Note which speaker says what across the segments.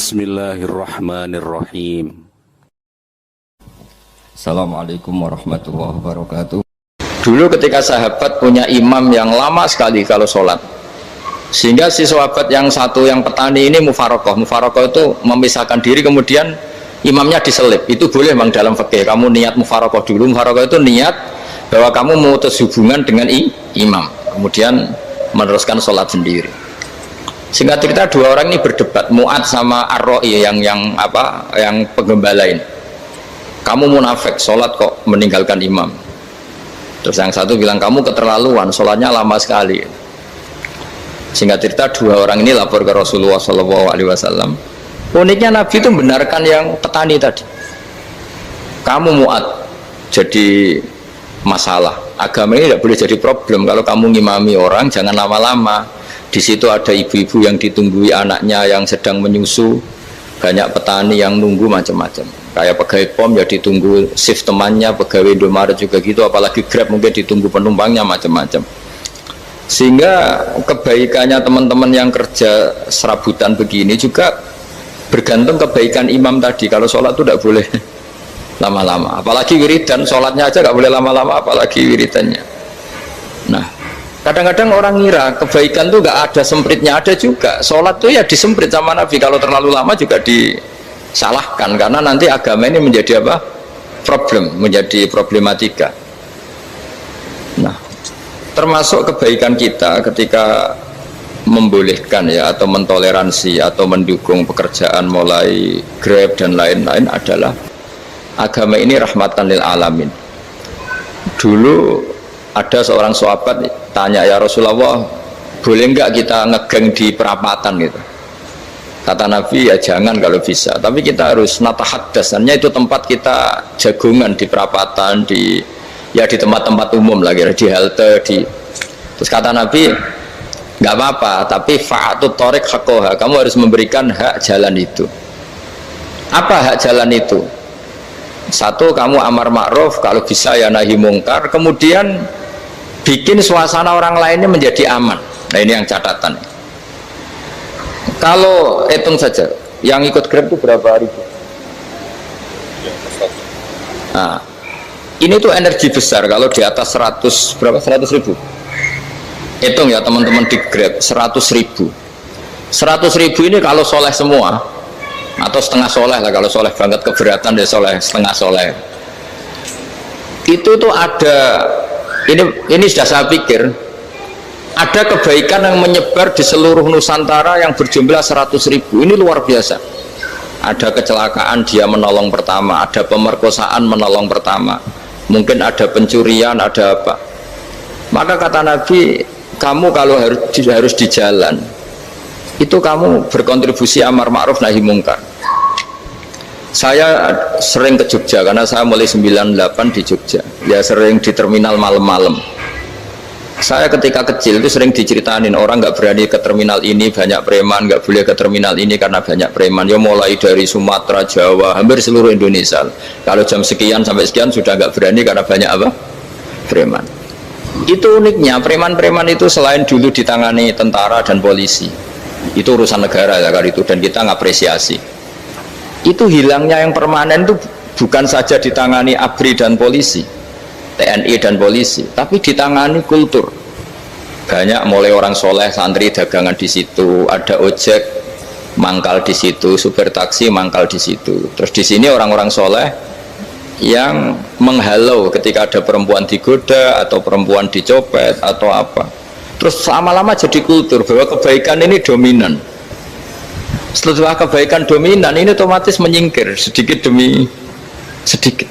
Speaker 1: Bismillahirrahmanirrahim.
Speaker 2: Assalamualaikum warahmatullahi wabarakatuh. Dulu ketika sahabat punya imam yang lama sekali kalau sholat, sehingga si sahabat yang satu yang petani ini mufarokoh itu memisahkan diri, kemudian imamnya diselip. Itu boleh memang dalam fikih. Kamu niat mufarokoh dulu. Mufarokoh itu niat bahwa kamu memutus hubungan dengan imam, kemudian meneruskan sholat sendiri. Singkat cerita dua orang ini berdebat, Mu'ad sama Ar-Ra'i yang penggembala ini. Kamu munafik, sholat kok meninggalkan imam. Terus yang satu bilang, kamu keterlaluan, sholatnya lama sekali. Singkat cerita dua orang ini lapor ke Rasulullah SAW. Uniknya Nabi itu membenarkan yang petani tadi. Kamu Mu'ad jadi masalah. Agama ini tidak boleh jadi problem. Kalau kamu ngimami orang, jangan lama-lama. Di situ ada ibu-ibu yang ditunggui anaknya yang sedang menyusu, banyak petani yang nunggu macam-macam. Kayak pegawai POM ya ditunggu shift temannya, pegawai Indomaret juga gitu, apalagi Grab mungkin ditunggu penumpangnya macam-macam. Sehingga kebaikannya teman-teman yang kerja serabutan begini juga bergantung kebaikan imam tadi. Kalau sholat itu tidak boleh lama-lama, apalagi wiridan, sholatnya aja nggak boleh lama-lama, apalagi wiridannya. Nah, kadang-kadang orang ngira kebaikan tuh nggak ada sempritnya, ada juga. Sholat tuh ya disemprit sama Nabi, kalau terlalu lama juga disalahkan, karena nanti agama ini menjadi apa? Problem, menjadi problematika. Nah, termasuk kebaikan kita ketika membolehkan ya, atau mentoleransi atau mendukung pekerjaan mulai Grab dan lain-lain adalah agama ini rahmatan lil alamin. Dulu ada seorang sahabat tanya, ya Rasulullah, boleh nggak kita ngegeng di perapatan gitu? Kata Nabi, ya jangan kalau bisa, tapi kita harus natahaddasannya, itu tempat kita jagungan di perapatan, di tempat-tempat umum lagi, di halte, terus kata Nabi, nggak apa-apa, tapi fa'atut thoriq haqqaha, kamu harus memberikan hak jalan itu. Apa hak jalan itu? Satu, kamu amar ma'ruf, kalau bisa ya nahi mungkar, kemudian bikin suasana orang lainnya menjadi aman. Nah, ini yang catatan. Kalau hitung saja, yang ikut Grab itu berapa ribu? Nah, ini tuh energi besar kalau di atas 100 berapa? 100 ribu. Hitung ya teman-teman di Grab, 100 ribu. 100 ribu ini kalau soleh semua, atau setengah soleh lah, kalau soleh banget keberatan dia soleh setengah soleh. Itu tuh ada. Ini sudah saya pikir ada kebaikan yang menyebar di seluruh Nusantara yang berjumlah 100 ribu. Ini luar biasa. Ada kecelakaan dia menolong pertama, ada pemerkosaan menolong pertama, mungkin ada pencurian, ada apa. Maka kata Nabi, kamu kalau harus di jalan itu kamu berkontribusi amar ma'ruf nahi mungkar. Saya sering ke Jogja karena saya mulai 98 di Jogja, ya sering di terminal malam-malam. Saya ketika kecil itu sering diceritain orang nggak berani ke terminal ini banyak preman, nggak boleh ke terminal ini karena banyak preman. Ya mulai dari Sumatera, Jawa, hampir seluruh Indonesia. Kalau jam sekian sampai sekian sudah nggak berani karena banyak apa? Preman. Itu uniknya, preman-preman itu selain dulu ditangani tentara dan polisi, itu urusan negara ya kali itu, dan kita ngapresiasi. Itu hilangnya yang permanen itu bukan saja ditangani ABRI dan polisi, TNI dan polisi, tapi ditangani kultur. Banyak mulai orang soleh, santri dagangan di situ, ada ojek mangkal di situ, supir taksi mangkal di situ. Terus di sini orang-orang soleh yang menghalau ketika ada perempuan digoda atau perempuan dicopet atau apa. Terus lama-lama jadi kultur bahwa kebaikan ini dominan. Setelah kebaikan dominan ini otomatis menyingkir sedikit demi sedikit.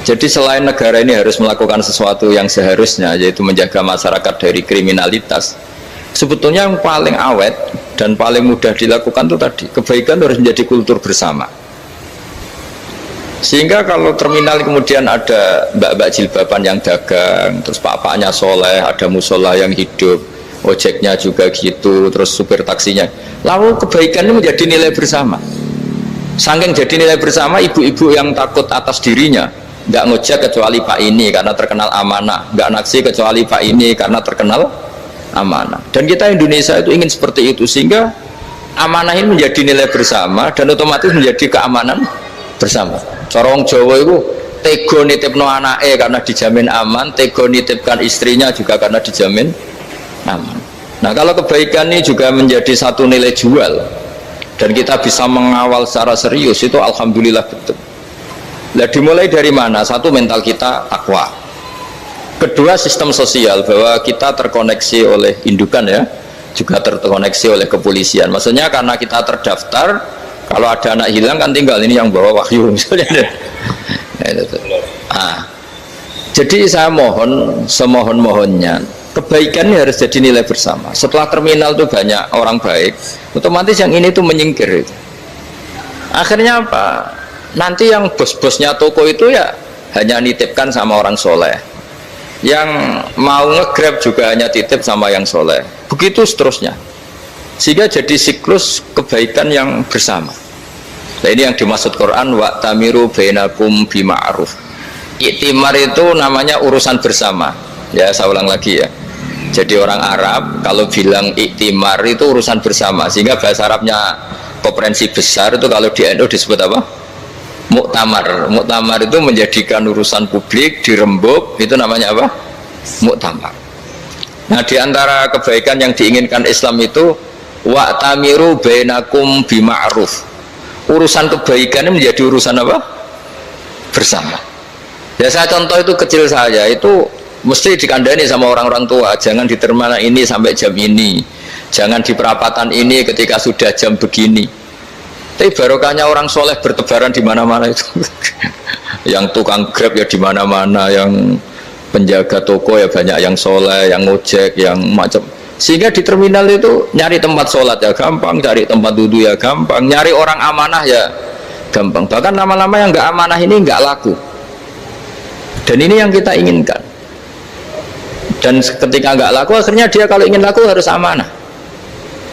Speaker 2: Jadi selain negara ini harus melakukan sesuatu yang seharusnya, yaitu menjaga masyarakat dari kriminalitas, sebetulnya yang paling awet dan paling mudah dilakukan itu tadi, kebaikan harus menjadi kultur bersama. Sehingga kalau terminal kemudian ada mbak-mbak jilbaban yang dagang, terus pak-paknya soleh, ada musola yang hidup, ojeknya juga gitu, terus supir taksinya, lalu kebaikan ini menjadi nilai bersama. Saking jadi nilai bersama, ibu-ibu yang takut atas dirinya nggak ngojek kecuali Pak ini karena terkenal amanah, nggak naksi kecuali Pak ini karena terkenal amanah. Dan kita Indonesia itu ingin seperti itu, sehingga amanah ini menjadi nilai bersama dan otomatis menjadi keamanan bersama. Cara wong Jawa itu tego nitipno anake karena dijamin aman, tego nitipkan istrinya juga karena dijamin aman. Nah, kalau kebaikan ini juga menjadi satu nilai jual dan kita bisa mengawal secara serius, itu alhamdulillah betul. Nah, dimulai dari mana? Satu, mental kita takwa. Kedua, sistem sosial, bahwa kita terkoneksi oleh indukan ya, juga terkoneksi oleh kepolisian. Maksudnya karena kita terdaftar, kalau ada anak hilang kan tinggal ini yang bawa wahyu misalnya. Nah, jadi saya mohon, semohon-mohonnya, kebaikan ini harus jadi nilai bersama. Setelah terminal itu banyak orang baik, otomatis yang ini tuh menyingkir itu. Akhirnya apa? Nanti yang bos-bosnya toko itu ya hanya nitipkan sama orang soleh, yang mau nge-grab juga hanya titip sama yang soleh, begitu seterusnya, sehingga jadi siklus kebaikan yang bersama. Nah, ini yang dimaksud Quran, wa'tamiru bainakum bima'ruf. Iktimar itu namanya urusan bersama ya, saya ulang lagi ya. Jadi orang Arab kalau bilang iktimar itu urusan bersama, sehingga bahasa Arabnya konferensi besar itu kalau di NU disebut apa? Muktamar. Muktamar itu menjadikan urusan publik dirembuk, itu namanya apa? Muktamar. Nah, di antara kebaikan yang diinginkan Islam itu wa'tamiru bainakum bima'ruf. Urusan kebaikan ini menjadi urusan apa? Bersama. Ya, saya contoh itu kecil saja, itu mesti dikandani sama orang-orang tua, jangan di terminal ini sampai jam ini, jangan di perapatan ini ketika sudah jam begini. Tapi barokahnya orang soleh bertebaran di mana-mana itu. Yang tukang grab ya di mana-mana, yang penjaga toko ya banyak yang soleh, yang ngojek, yang macam. Sehingga di terminal itu nyari tempat sholat ya gampang, cari tempat duduk ya gampang, nyari orang amanah ya gampang. Bahkan lama-lama yang nggak amanah ini nggak laku. Dan ini yang kita inginkan. Dan ketika nggak laku, akhirnya dia kalau ingin laku harus amanah,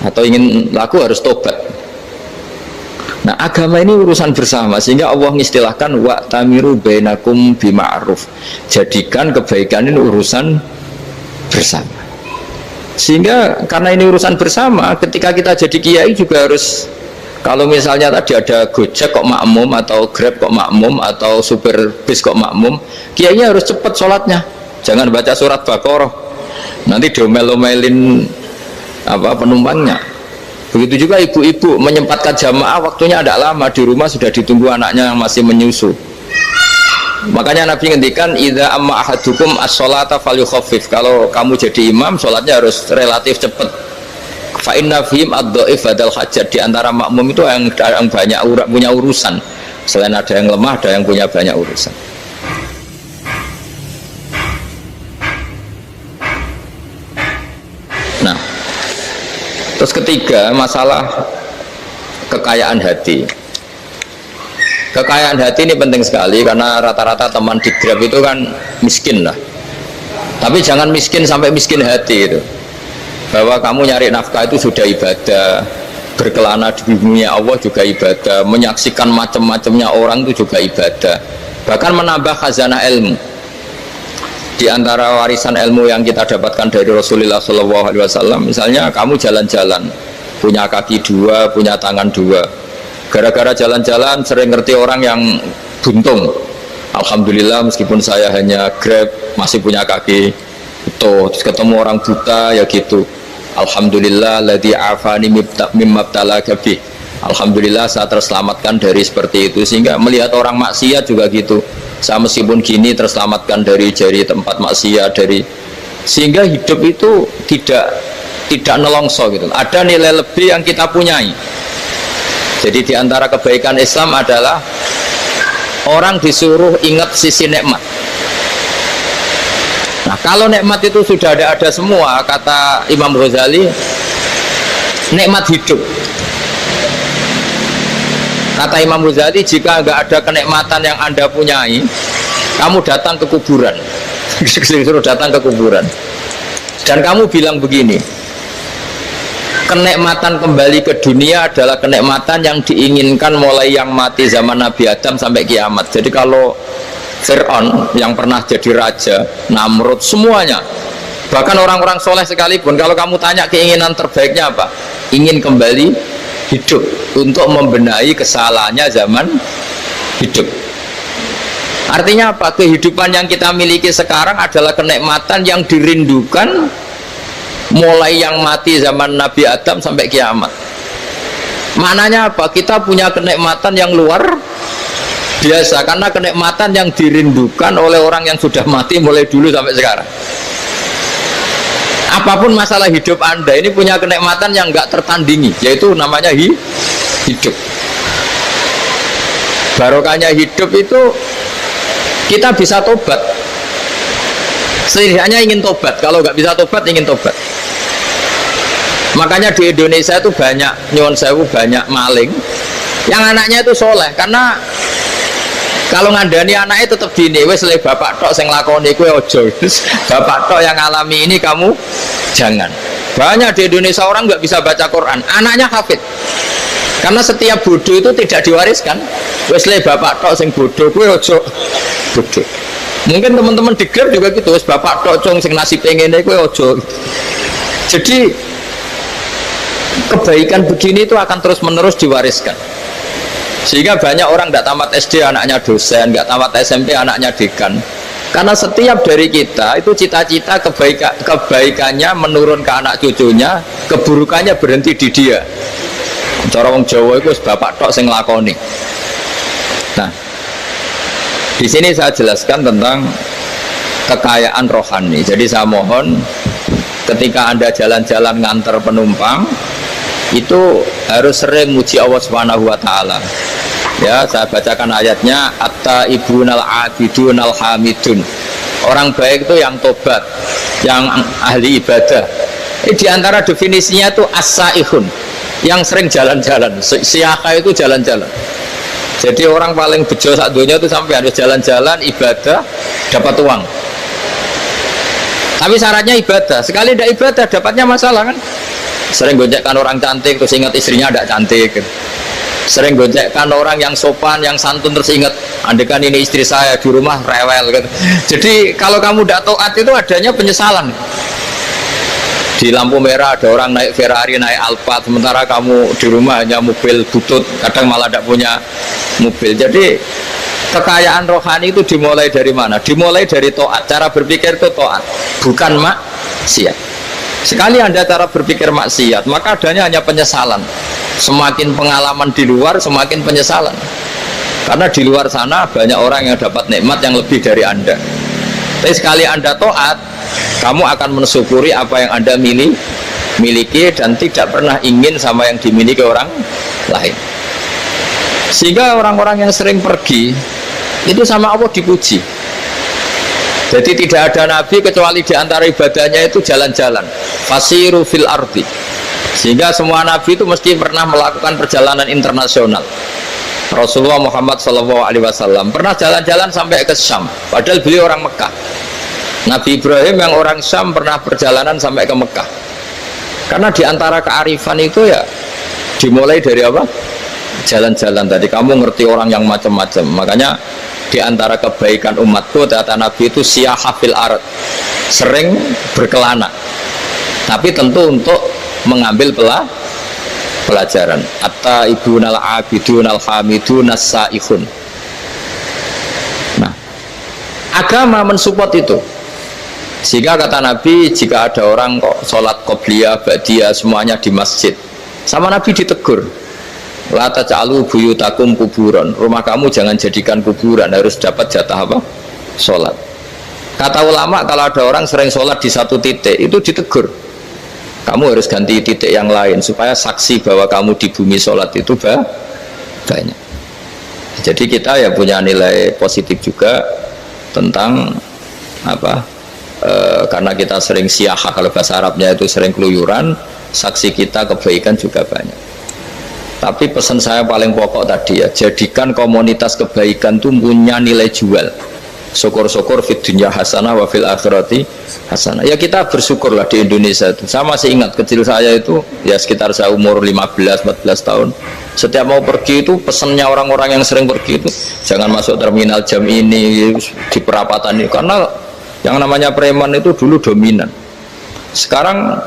Speaker 2: atau ingin laku harus tobat. Nah, agama ini urusan bersama, sehingga Allah mengistilahkan wa'tamiru bainakum bima'ruf. Jadikan kebaikan ini urusan bersama. Sehingga karena ini urusan bersama, ketika kita jadi kiai juga harus, kalau misalnya tadi ada Gojek kok makmum, atau Grab kok makmum, atau supir bis kok makmum, kiainya harus cepat sholatnya. Jangan baca surat Baqarah, nanti diomel-omelin apa penumpangnya. Begitu juga ibu-ibu menyempatkan jamaah, waktunya tidak lama, di rumah sudah ditunggu anaknya yang masih menyusu. Makanya Nabi ngendikan idza amma ahadukum as-sholata falyukhaffif. Kalau kamu jadi imam, sholatnya harus relatif cepat. Fa inna fihim ad-dhaif badal hajat. Di antara makmum itu yang banyak punya urusan. Selain ada yang lemah, ada yang punya banyak urusan. Nah, terus ketiga, masalah kekayaan hati. Kekayaan hati ini penting sekali, karena rata-rata teman di Grab itu kan miskin lah. Tapi jangan miskin sampai miskin hati itu. Bahwa kamu nyari nafkah itu sudah ibadah, berkelana di dunia Allah juga ibadah, menyaksikan macam-macamnya orang itu juga ibadah. Bahkan menambah khazanah ilmu. Di antara warisan ilmu yang kita dapatkan dari Rasulullah SAW, misalnya kamu jalan-jalan, punya kaki dua, punya tangan dua. Gara-gara jalan-jalan sering ngerti orang yang buntung. Alhamdulillah meskipun saya hanya Grab, masih punya kaki utuh. Terus ketemu orang buta ya gitu. Alhamdulillah ladzi afani mimma btalaka bih. Alhamdulillah saya terselamatkan dari seperti itu. Sehingga melihat orang maksiat juga gitu. Saya meskipun gini terselamatkan dari tempat maksiat, sehingga hidup itu tidak nelongso gitu. Ada nilai lebih yang kita punyai. Jadi di antara kebaikan Islam adalah orang disuruh ingat sisi nikmat. Nah, kalau nikmat itu sudah ada semua, kata Imam Ghazali, nikmat hidup. Kata Imam Ghazali, jika nggak ada kenikmatan yang Anda punyai, kamu datang ke kuburan. Disuruh datang ke kuburan. Dan kamu bilang begini, kenikmatan kembali ke dunia adalah kenikmatan yang diinginkan mulai yang mati zaman Nabi Adam sampai kiamat. Jadi kalau Fir'aun yang pernah jadi raja, Namrud, semuanya, bahkan orang-orang soleh sekalipun, kalau kamu tanya keinginan terbaiknya apa? Ingin kembali hidup untuk membenahi kesalahannya zaman hidup. Artinya apa? Kehidupan yang kita miliki sekarang adalah kenikmatan yang dirindukan mulai yang mati zaman Nabi Adam sampai kiamat. Maknanya apa? Kita punya kenikmatan yang luar biasa karena kenikmatan yang dirindukan oleh orang yang sudah mati mulai dulu sampai sekarang. Apapun masalah hidup Anda ini punya kenikmatan yang nggak tertandingi, yaitu namanya hidup. Barokahnya hidup itu kita bisa tobat. Setidaknya ingin tobat. Kalau nggak bisa tobat, ingin tobat. Makanya di Indonesia itu banyak nyuwun sewu, banyak maling yang anaknya itu soleh. Karena kalau ngandani anaknya tetap gini, wes le bapak tok sing lakoni kowe ojo. Bapak tok yang alami ini kamu jangan. Banyak di Indonesia orang nggak bisa baca Quran, anaknya hafid. Karena setiap bodoh itu tidak diwariskan. Wes le bapak tok sing bodoh kowe ojo bodoh. Mungkin teman-teman di Grab juga gitu, wes bapak tok cong sing nasib ngene kowe ojo. Jadi kebaikan begini itu akan terus-menerus diwariskan. Sehingga banyak orang tidak tamat SD anaknya dosen, nggak tamat SMP anaknya dekan. Karena setiap dari kita itu cita-cita kebaikannya menurun ke anak cucunya, keburukannya berhenti di dia. Cara wong Jawa itu bapak tok sing lakoni. Nah, di sini saya jelaskan tentang kekayaan rohani. Jadi saya mohon ketika Anda jalan-jalan nganter penumpang itu harus sering muji Allah Subhanahu wa taala. Ya, saya bacakan ayatnya, at-taibunal abidunal hamidun. Orang baik itu yang tobat, yang ahli ibadah. Di antara definisinya itu as-saihun, yang sering jalan-jalan. Siyaka itu jalan-jalan. Jadi orang paling bejo sak dunia itu sampai harus jalan-jalan ibadah dapat uang. Tapi syaratnya ibadah. Sekali tidak ibadah dapatnya masalah kan? Sering gonjekkan orang cantik terus ingat istrinya tidak cantik. Sering gonjekkan orang yang sopan, yang santun terus ingat andekan ini istri saya di rumah rewel gitu. Jadi kalau kamu tidak taat itu adanya penyesalan. Di lampu merah ada orang naik Ferrari, naik Alphard, sementara kamu di rumah hanya mobil butut, kadang malah tidak punya mobil. Jadi kekayaan rohani itu dimulai dari mana? Dimulai dari taat. Cara berpikir itu taat, bukan maksiat. Sekali Anda cara berpikir maksiat, maka adanya hanya penyesalan. Semakin pengalaman di luar, semakin penyesalan. Karena di luar sana banyak orang yang dapat nikmat yang lebih dari Anda. Tapi sekali Anda taat, kamu akan mensyukuri apa yang Anda miliki dan tidak pernah ingin sama yang dimiliki orang lain. Sehingga orang-orang yang sering pergi itu sama Allah dipuji. Jadi tidak ada nabi kecuali di antara ibadahnya itu jalan-jalan. Fasiru fil ardi. Sehingga semua nabi itu mesti pernah melakukan perjalanan internasional. Rasulullah Muhammad SAW pernah jalan-jalan sampai ke Syam, padahal beliau orang Mekah. Nabi Ibrahim yang orang Syam pernah perjalanan sampai ke Mekah. Karena di antara kearifan itu ya dimulai dari apa? Jalan-jalan. Tadi kamu ngerti orang yang macam-macam. Makanya di antara kebaikan umatku kata Nabi itu siyahah fil ard, sering berkelana, tapi tentu untuk mengambil pelajaran. At-taibunal abidunal hamidun as-saihun. Nah, agama mensupport itu. Sehingga kata Nabi, jika ada orang kok sholat qobliyah, ba'diyah semuanya di masjid, sama Nabi ditegur, la taj'alu buyutakum kuburan, rumah kamu jangan jadikan kuburan, harus dapat jatah apa? Sholat. Kata ulama, kalau ada orang sering sholat di satu titik itu ditegur, kamu harus ganti titik yang lain supaya saksi bahwa kamu di bumi sholat itu banyak. Jadi kita ya punya nilai positif juga tentang apa, karena kita sering siyahah, kalau bahasa Arabnya itu sering keluyuran, saksi kita kebaikan juga banyak. Tapi pesan saya paling pokok tadi ya, jadikan komunitas kebaikan itu punya nilai jual. Syukur-syukur fid dunya hasanah wa fil akhirati hasanah. Ya kita bersyukurlah di Indonesia itu. Saya masih ingat kecil saya itu ya sekitar saya umur 15-14 tahun. Setiap mau pergi itu pesannya orang-orang yang sering pergi itu jangan masuk terminal jam ini, di perapatan ini, karena yang namanya preman itu dulu dominan. Sekarang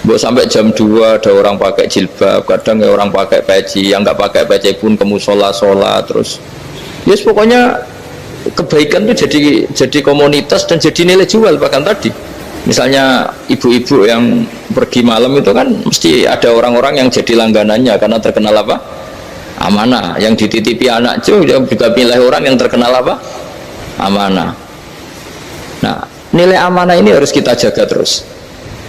Speaker 2: Sampai jam 2 ada orang pakai jilbab, kadang ya orang pakai peci, yang nggak pakai peci pun ke musola sholat terus. Yes, pokoknya kebaikan itu jadi komoditas dan jadi nilai jual. Bahkan tadi misalnya ibu-ibu yang pergi malam itu kan mesti ada orang-orang yang jadi langganannya karena terkenal apa? Amanah. Yang dititipi anak juga pilih orang yang terkenal apa? Amanah. Nah, nilai amanah ini harus kita jaga terus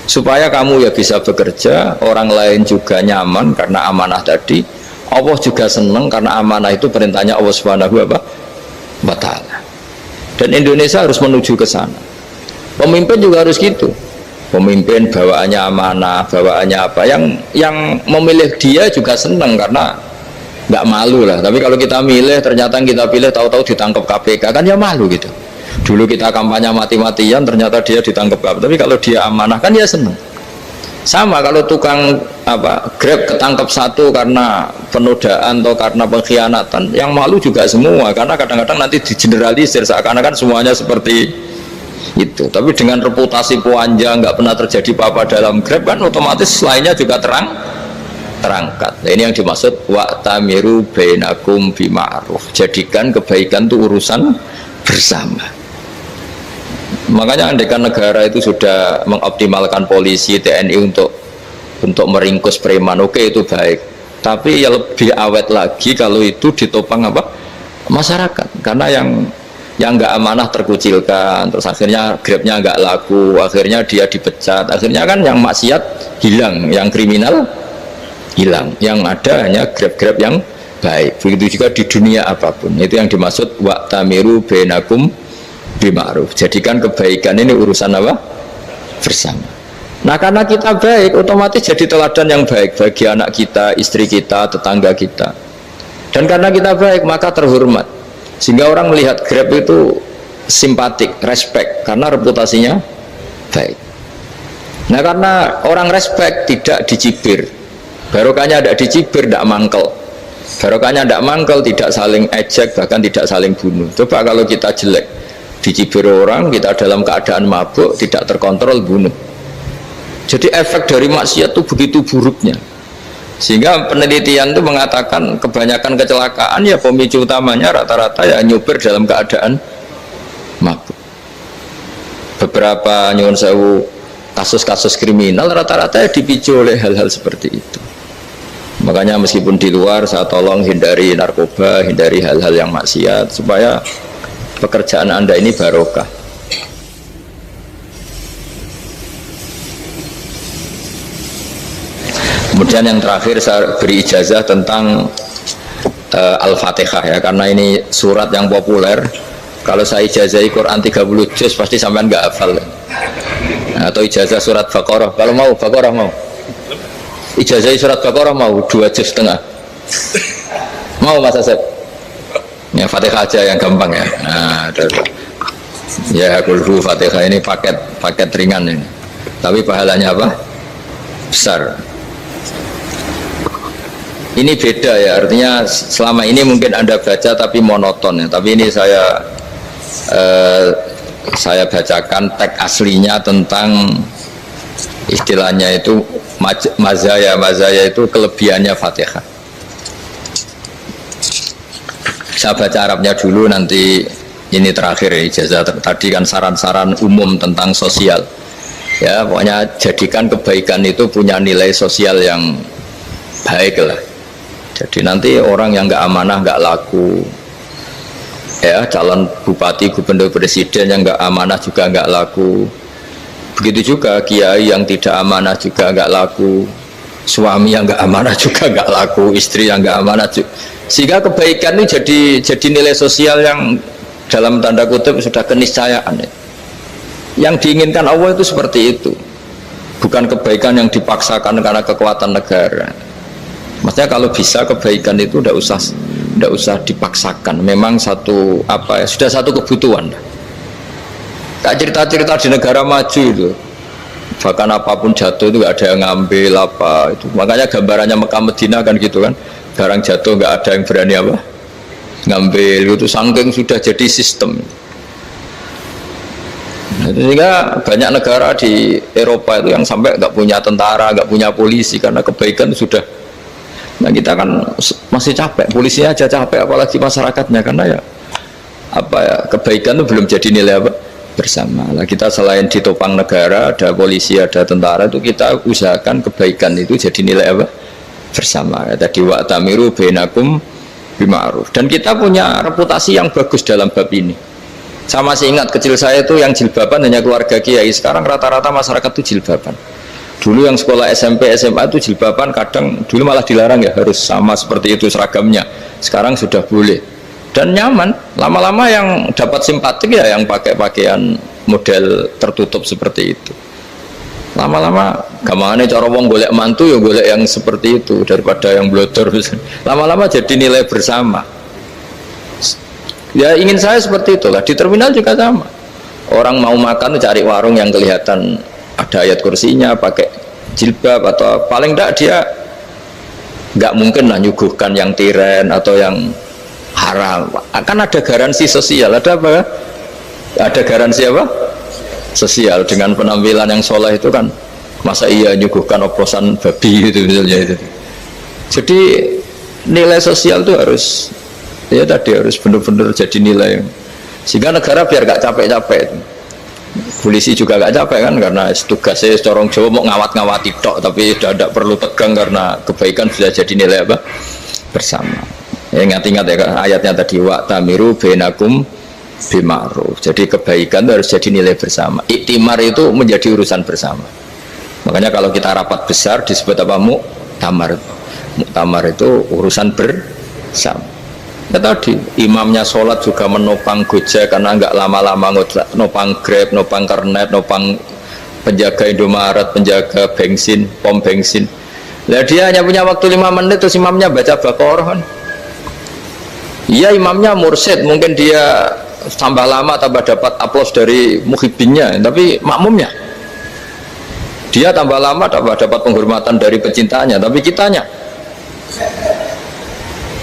Speaker 2: supaya kamu ya bisa bekerja, orang lain juga nyaman karena amanah tadi, Allah juga senang karena amanah itu perintahnya Allah Subhanahu wa ta'ala. Dan Indonesia harus menuju ke sana. Pemimpin juga harus gitu. Pemimpin bawaannya amanah, bawaannya apa, yang memilih dia juga senang karena nggak malu lah. Tapi kalau kita milih, ternyata kita pilih tahu-tahu ditangkap KPK, kan ya malu gitu. Dulu kita kampanye mati-matian, ternyata dia ditangkap KPK. Tapi kalau dia amanah kan ya senang. Sama kalau tukang Grab ketangkap satu karena penodaan atau karena pengkhianatan, yang malu juga semua karena kadang-kadang nanti digeneralisir seakan-akan semuanya seperti itu. Tapi dengan reputasi panjang nggak pernah terjadi apa-apa dalam Grab kan otomatis lainnya juga terangkat. Nah, ini yang dimaksud wa'tamiru bainakum bima'ruf. Jadikan kebaikan itu urusan bersama. Makanya andaikan negara itu sudah mengoptimalkan polisi, TNI untuk meringkus preman, oke, itu baik. Tapi ya lebih awet lagi kalau itu ditopang masyarakat. Karena yang nggak amanah terkucilkan, terus akhirnya Grabnya nggak laku, akhirnya dia dipecat, akhirnya kan yang maksiat hilang, yang kriminal hilang, yang ada hanya Grab yang baik. Begitu juga di dunia apapun. Itu yang dimaksud wa'tamiru bainakum bima'ruf. Jadikan kebaikan ini urusan bersama. Nah, karena kita baik, otomatis jadi teladan yang baik bagi anak kita, istri kita, tetangga kita. Dan karena kita baik, maka terhormat. Sehingga orang melihat Grab itu simpatik, respect, karena reputasinya baik. Nah, karena orang respect tidak dicibir. Barokahnya tidak dicibir, tidak mangkel. Barokahnya tidak mangkel, tidak saling ejek, bahkan tidak saling bunuh. Coba kalau kita jelek, dicibir orang, kita dalam keadaan mabuk, tidak terkontrol, bunuh. Jadi efek dari maksiat itu begitu buruknya. Sehingga penelitian itu mengatakan kebanyakan kecelakaan ya pemicu utamanya rata-rata ya nyupir dalam keadaan mabuk. Beberapa nyuwun sewu kasus-kasus kriminal rata-rata ya dipicu oleh hal-hal seperti itu. Makanya meskipun di luar saya tolong hindari narkoba, hindari hal-hal yang maksiat supaya pekerjaan Anda ini barokah. Kemudian yang terakhir saya beri ijazah tentang Al-Fatihah ya, karena ini surat yang populer. Kalau saya ijazahi Quran 30 juz pasti sampean nggak hafal. Nah, atau ijazah surat Baqarah, kalau mau Baqarah mau. Ijazahi surat Baqarah mau 2 juz setengah. Mau Mas Asep? Ya Fatihah aja yang gampang ya. Nah, ya kulhu Fatihah ini paket ringan ini. Tapi pahalanya apa? Besar. Ini beda ya, artinya selama ini mungkin Anda baca tapi monoton ya. Tapi ini saya bacakan teks aslinya tentang istilahnya itu mazaya itu kelebihannya Fatihah. Saya baca Arabnya dulu, nanti ini terakhir ya, ijazah tadi kan saran-saran umum tentang sosial ya, pokoknya jadikan kebaikan itu punya nilai sosial yang baik lah. Jadi nanti orang yang nggak amanah nggak laku ya, calon bupati, gubernur, presiden yang nggak amanah juga nggak laku. Begitu juga kiai yang tidak amanah juga nggak laku, suami yang nggak amanah juga nggak laku, istri yang nggak amanah juga. Sehingga kebaikan ini jadi nilai sosial yang dalam tanda kutip sudah keniscayaan. Yang diinginkan Allah itu seperti itu, bukan kebaikan yang dipaksakan karena kekuatan negara. Maksudnya kalau bisa kebaikan itu tidak usah dipaksakan. Memang sudah satu kebutuhan. Kayak cerita-cerita di negara maju itu, bahkan apapun jatuh itu nggak ada yang ngambil apa itu. Makanya gambarannya Mekah Medina kan gitu kan, barang jatuh nggak ada yang berani ngambil itu, saking sudah jadi sistem. Sehingga banyak negara di Eropa itu yang sampai nggak punya tentara, nggak punya polisi karena kebaikan sudah. Nah kita kan masih capek, polisinya aja capek, apalagi masyarakatnya, karena ya apa ya, kebaikan itu belum jadi nilai apa bersama. Nah kita selain ditopang negara, ada polisi, ada tentara, itu kita usahakan kebaikan itu jadi nilai apa bersama. Ya, tadi wa'tamiru bainakum bima'ruf. Dan kita punya reputasi yang bagus dalam bab ini. Saya masih ingat kecil saya itu yang jilbaban hanya keluarga kiai. Sekarang rata-rata masyarakat itu jilbaban. Dulu yang sekolah SMP, SMA itu jilbaban kadang dulu malah dilarang ya, harus sama seperti itu seragamnya. Sekarang sudah boleh dan nyaman. Lama-lama yang dapat simpatik ya yang pakai pakaian model tertutup seperti itu. Lama-lama gamane cara wong golek mantu ya golek yang seperti itu daripada yang blodor. Lama-lama jadi nilai bersama. Ya ingin saya seperti itulah. Di terminal juga sama. Orang mau makan cari warung yang kelihatan ada ayat kursinya, pakai jilbab, atau paling tidak dia nggak mungkin lah nyuguhkan yang tiren atau yang haram. Akan ada garansi sosial. Ada apa? Ada garansi apa? Sosial. Dengan penampilan yang soleh itu kan, masa iya nyuguhkan oplosan babi gitu misalnya itu. Jadi nilai sosial itu harus, ya tadi harus benar-benar jadi nilai, sehingga negara biar gak capek-capek. Polisi juga gak capek kan, karena tugasnya corong Jawa mau ngawat-ngawati tok, tapi sudah tidak perlu tegang karena kebaikan sudah jadi nilai apa bersama. Ya, ingat-ingat ya ayatnya tadi, wa'tamiru bainakum bima'ruf. Jadi kebaikan itu harus jadi nilai bersama. Iktimar itu menjadi urusan bersama. Makanya kalau kita rapat besar disebut apa? Muktamar. Muktamar itu urusan bersama. Ya tadi imamnya sholat juga menopang Gojek karena nggak lama-lama nopang Grab, nopang Kernet, nopang penjaga Indomaret, penjaga bensin, pom bensin. Nah dia hanya punya waktu 5 menit terus imamnya baca Baqarah kan. Iya imamnya mursyid, mungkin dia tambah lama tambah dapat aplaus dari muhibbinnya, tapi makmumnya dia tambah lama tambah dapat penghormatan dari pecintanya, tapi kitanya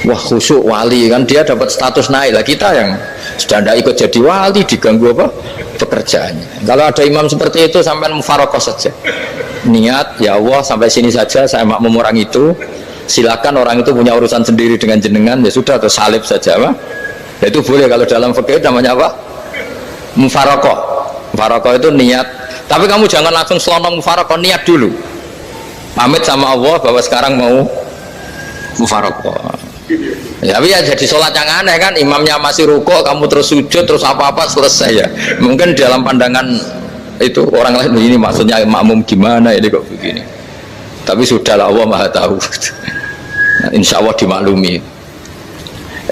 Speaker 2: wah khusyuk wali kan, dia dapat status naik lah. Kita yang sudah tidak ikut jadi wali diganggu apa pekerjaannya. Kalau ada imam seperti itu sampai mufarokoh saja, niat ya Allah sampai sini saja saya makmum orang itu, silakan orang itu punya urusan sendiri dengan jenengan, ya sudah, atau salib saja apa ya, itu boleh. Kalau dalam fikih namanya apa mufarokoh. Mufarokoh itu niat, tapi kamu jangan langsung selonong mufarokoh, niat dulu pamit sama Allah bahwa sekarang mau mufarokoh. Ya, tapi ya jadi sholat yang aneh kan, imamnya masih rukuk, kamu terus sujud, terus apa-apa selesai ya. Mungkin dalam pandangan itu orang lain ini maksudnya makmum gimana ini kok begini. Tapi sudahlah, Allah Maha tahu. Nah, insya Allah dimaklumi.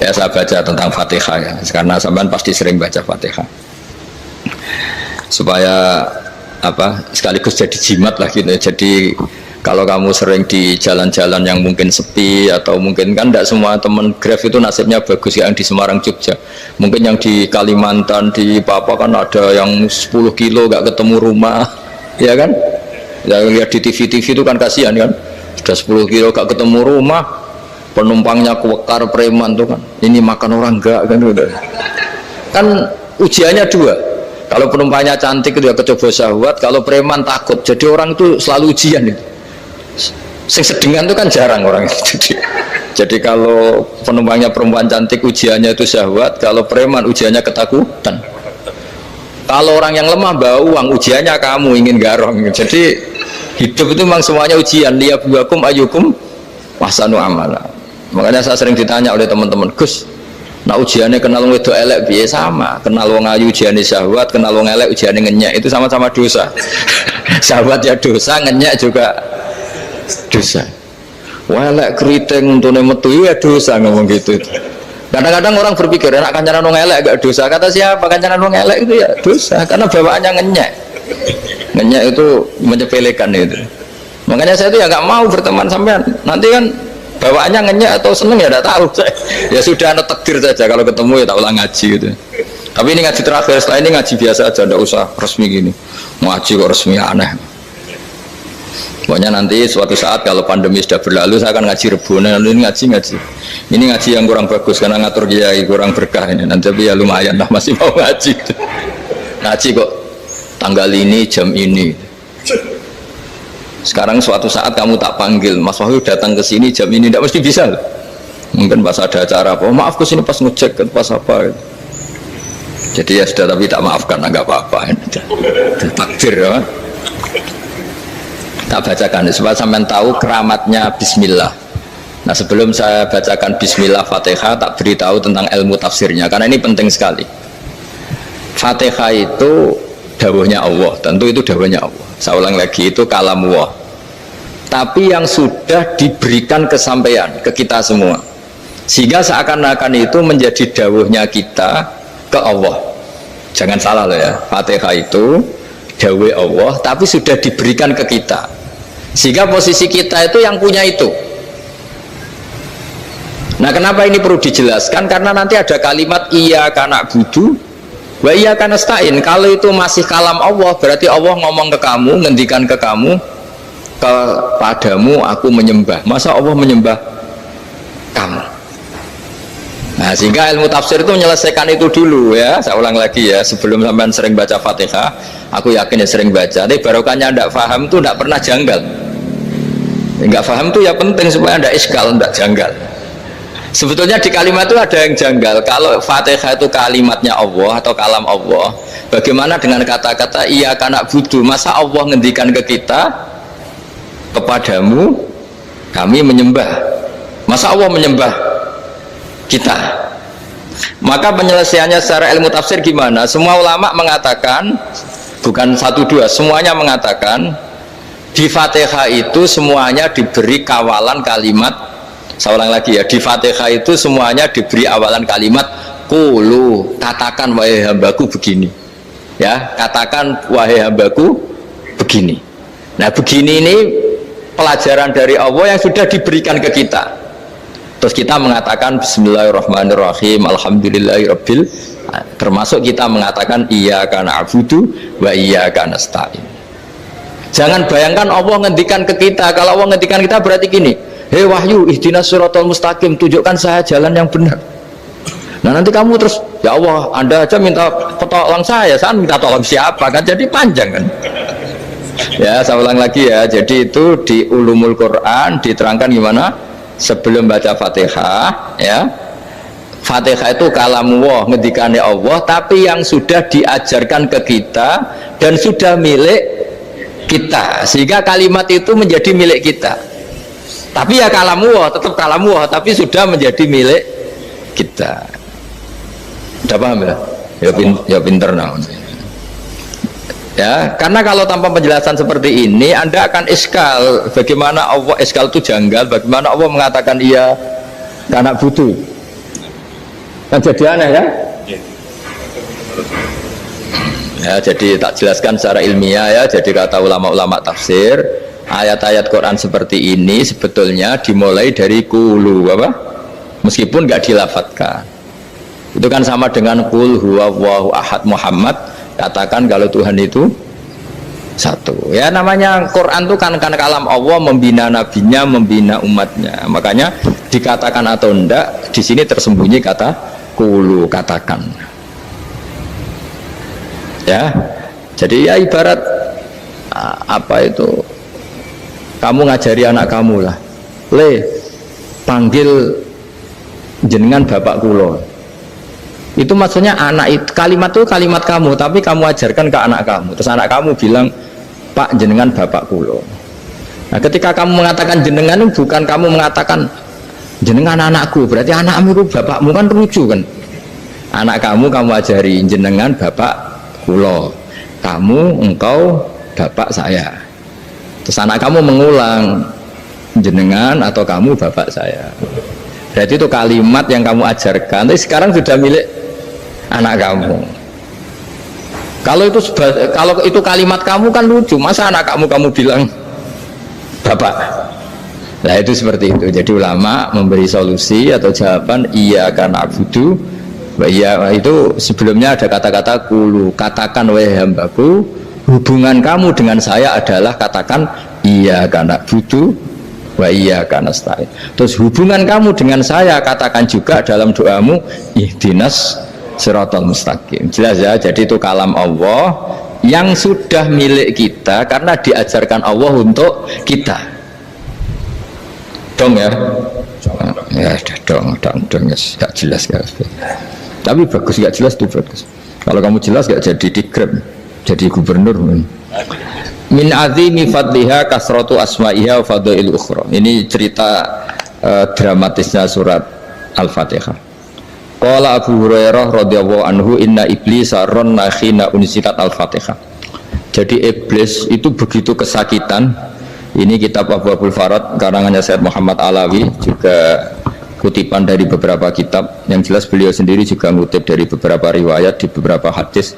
Speaker 2: Ya saya baca tentang Fatihah ya, karena sampean pasti sering baca Fatihah. Supaya apa? Sekaligus jadi jimat lah gitu. Jadi kalau kamu sering di jalan-jalan yang mungkin sepi, atau mungkin kan tidak semua teman Grab itu nasibnya bagus yang di Semarang Jogja, mungkin yang di Kalimantan di Papua kan ada yang 10 kilo gak ketemu rumah ya kan, ya lihat di TV itu kan kasihan kan, sudah 10 kilo gak ketemu rumah, penumpangnya kuwekar preman tuh kan, ini makan orang enggak kan, udah kan ujiannya dua. Kalau penumpangnya cantik itu ya kecoba syahwat, kalau preman takut. Jadi orang itu selalu ujian itu. Sing sedengan itu kan jarang orang itu. Jadi kalau penumpangnya perempuan cantik ujiannya itu syahwat, kalau preman ujiannya ketakutan. Kalau orang yang lemah bawa uang ujiannya kamu ingin garong. Jadi hidup itu memang semuanya ujian. Liyabluwakum ayyukum ahsanu amala. Makanya saya sering ditanya oleh teman-teman, Gus, nah ujiannya kenal wong wedok elek piye? Sama, kenal wong ayu ujiannya syahwat, kenal wong elek ujiannya ngenyek, itu sama-sama dosa. Syahwat ya dosa, ngenyek juga dosa. Wah elek keriting untune metu ya dosa, ngomong gitu. Kadang-kadang orang berpikir enak kancanan wong elek gak dosa. Kata siapa? Kancanan wong elek itu ya dosa, karena bawaannya ngenyek. Ngenyek itu menyepelekan itu. Makanya saya itu ya nggak mau berteman sampean. Nanti kan bawaannya ngenyek atau seneng ya tidak tahu. Ya sudah, ada takdir saja, kalau ketemu ya tak ulang ngaji gitu. Tapi ini ngaji terakhir, setelah ini ngaji biasa aja, tidak usah resmi gini. Ngaji kok resmi aneh. Pokoknya nanti suatu saat kalau pandemi sudah berlalu saya akan ngaji Rebonan. Ini ngaji ini ngaji yang kurang bagus karena ngatur kiai kurang berkah ini nanti, tapi ya lumayan lah masih mau ngaji. Ngaji kok tanggal ini jam ini. Sekarang suatu saat kamu tak panggil, Mas Wahyu datang ke sini jam ini, tidak mesti bisa. Mungkin pas ada acara apa, oh, maaf ke sini pas ngecek, pas apa. Jadi ya sudah, tapi tak maafkan, enggak apa-apa. Takdir ya. Tak bacakan supaya sampean tahu keramatnya Bismillah. Nah, sebelum saya bacakan Bismillah Fatihah, tak beritahu tentang ilmu tafsirnya karena ini penting sekali. Fatihah itu dawuhnya Allah, tentu itu dawuhnya Allah. Saya ulang lagi, itu kalam Allah. Tapi yang sudah diberikan kesampaian ke kita semua, sehingga seakan-akan itu menjadi dawuhnya kita ke Allah. Jangan salah loh ya, Fatihah itu dawuh Allah, tapi sudah diberikan ke kita, sehingga posisi kita itu yang punya itu. Nah, kenapa ini perlu dijelaskan? Karena nanti ada kalimat iyyaka na'budu wa iyyaka nasta'in. Kalau itu masih kalam Allah, berarti Allah ngomong ke kamu, ngendikan ke kamu, kepadamu aku menyembah. Masa Allah menyembah kamu? Nah, sehingga ilmu tafsir itu menyelesaikan itu dulu ya. Saya ulang lagi ya, sebelum sampean sering baca Fatihah, aku yakin ya sering baca, tapi barokahnya tidak paham itu tidak pernah janggal. Enggak paham itu ya penting supaya tidak iskal, tidak janggal. Sebetulnya di kalimat itu ada yang janggal. Kalau Fatihah itu kalimatnya Allah atau kalam Allah, bagaimana dengan kata-kata iyyaka na'budu? Masa Allah ngendikan ke kita, kepadamu kami menyembah? Masa Allah menyembah kita? Maka penyelesaiannya secara ilmu tafsir gimana? Semua ulama mengatakan, bukan satu dua, semuanya mengatakan di Fatihah itu semuanya diberi kawalan kalimat. Saya ulang lagi ya, di Fatihah itu semuanya diberi awalan kalimat qulu, katakan wahai hambaku begini ya, katakan wahai hambaku begini. Nah, begini ini pelajaran dari Allah yang sudah diberikan ke kita. Terus kita mengatakan bismillahirrahmanirrahim, alhamdulillahirabbil, termasuk kita mengatakan iyyaka na'budu wa iyyaka nasta'in. Jangan bayangkan Allah ngendikan ke kita. Kalau Allah ngendikan kita berarti gini, hei Wahyu, ihdinas siratal mustaqim, tunjukkan saya jalan yang benar. Nah, nanti kamu terus, ya Allah, Anda aja minta tolong saya minta tolong siapa kan, jadi panjang kan. Ya, saya ulang lagi ya, jadi itu di ulumul Quran diterangkan gimana sebelum baca Fatihah ya. Fatihah itu kalamullah, ngendikannya Allah, tapi yang sudah diajarkan ke kita dan sudah milik kita, sehingga kalimat itu menjadi milik kita. Tapi ya kalamullah, tetap kalamullah, tapi sudah menjadi milik kita. Udah paham ya? Ya pinter nah. Ya, karena kalau tanpa penjelasan seperti ini, Anda akan iskal. Bagaimana Allah, iskal itu janggal. Bagaimana Allah mengatakan iya karena butuh? Kan jadi aneh ya? Ya, jadi tak jelaskan secara ilmiah ya. Jadi kata ulama-ulama tafsir, ayat-ayat Quran seperti ini sebetulnya dimulai dari qulu apa? Meskipun nggak dilafatkan. Itu kan sama dengan qul huwallahu ahad Muhammad, katakan kalau Tuhan itu satu. Ya, namanya Quran itu kan kalam Allah, membina nabinya, membina umatnya. Makanya dikatakan atau enggak, di sini tersembunyi kata qulu, katakan. Ya. Jadi ya ibarat apa itu? Kamu ngajari anak kamu lah, le panggil jenengan bapak kulo. Itu maksudnya anak itu, kalimat itu kalimat kamu, tapi kamu ajarkan ke anak kamu. Terus anak kamu bilang, Pak jenengan bapak kulo. Nah, ketika kamu mengatakan jenengan, bukan kamu mengatakan jenengan anakku, berarti anakmu itu bapakmu, kan lucu kan? Anak kamu ajari jenengan bapak kulo, kamu engkau bapak saya. Terus anak kamu mengulang, jenengan atau kamu bapak saya. Berarti itu kalimat yang kamu ajarkan, tapi sekarang sudah milik anak kamu. Kalau itu kalimat kamu kan lucu, masa anak kamu bilang bapak. Nah, itu seperti itu. Jadi ulama memberi solusi atau jawaban iyyaka na'budu wa iya, itu sebelumnya ada kata-kata qulu, katakan wahai hambaku, hubungan kamu dengan saya adalah katakan iyyaka na'budu wa iyyaka nasta'in. Terus hubungan kamu dengan saya katakan juga dalam doamu ihdinas siratal mustaqim. Jelas ya, jadi itu kalam Allah, yang sudah milik kita karena diajarkan Allah untuk kita. Dong ya? Ya udah dong, yes. Gak jelas ya. Tapi bagus, gak jelas tuh bagus. Kalau kamu jelas gak jadi dikrem, jadi gubernur. Min azimi fadliha kasratu asma'iha wa fadail ukhra. Ini cerita dramatisnya surat Al-Fatihah. Qala Abu Hurairah radhiyallahu anhu inna iblisa ranna khina unzilat Al-Fatihah. Jadi iblis itu begitu kesakitan. Ini kitab Abwaabul Farad karangannya Syekh Muhammad Alawi, juga kutipan dari beberapa kitab. Yang jelas beliau sendiri juga ngutip dari beberapa riwayat di beberapa hadis.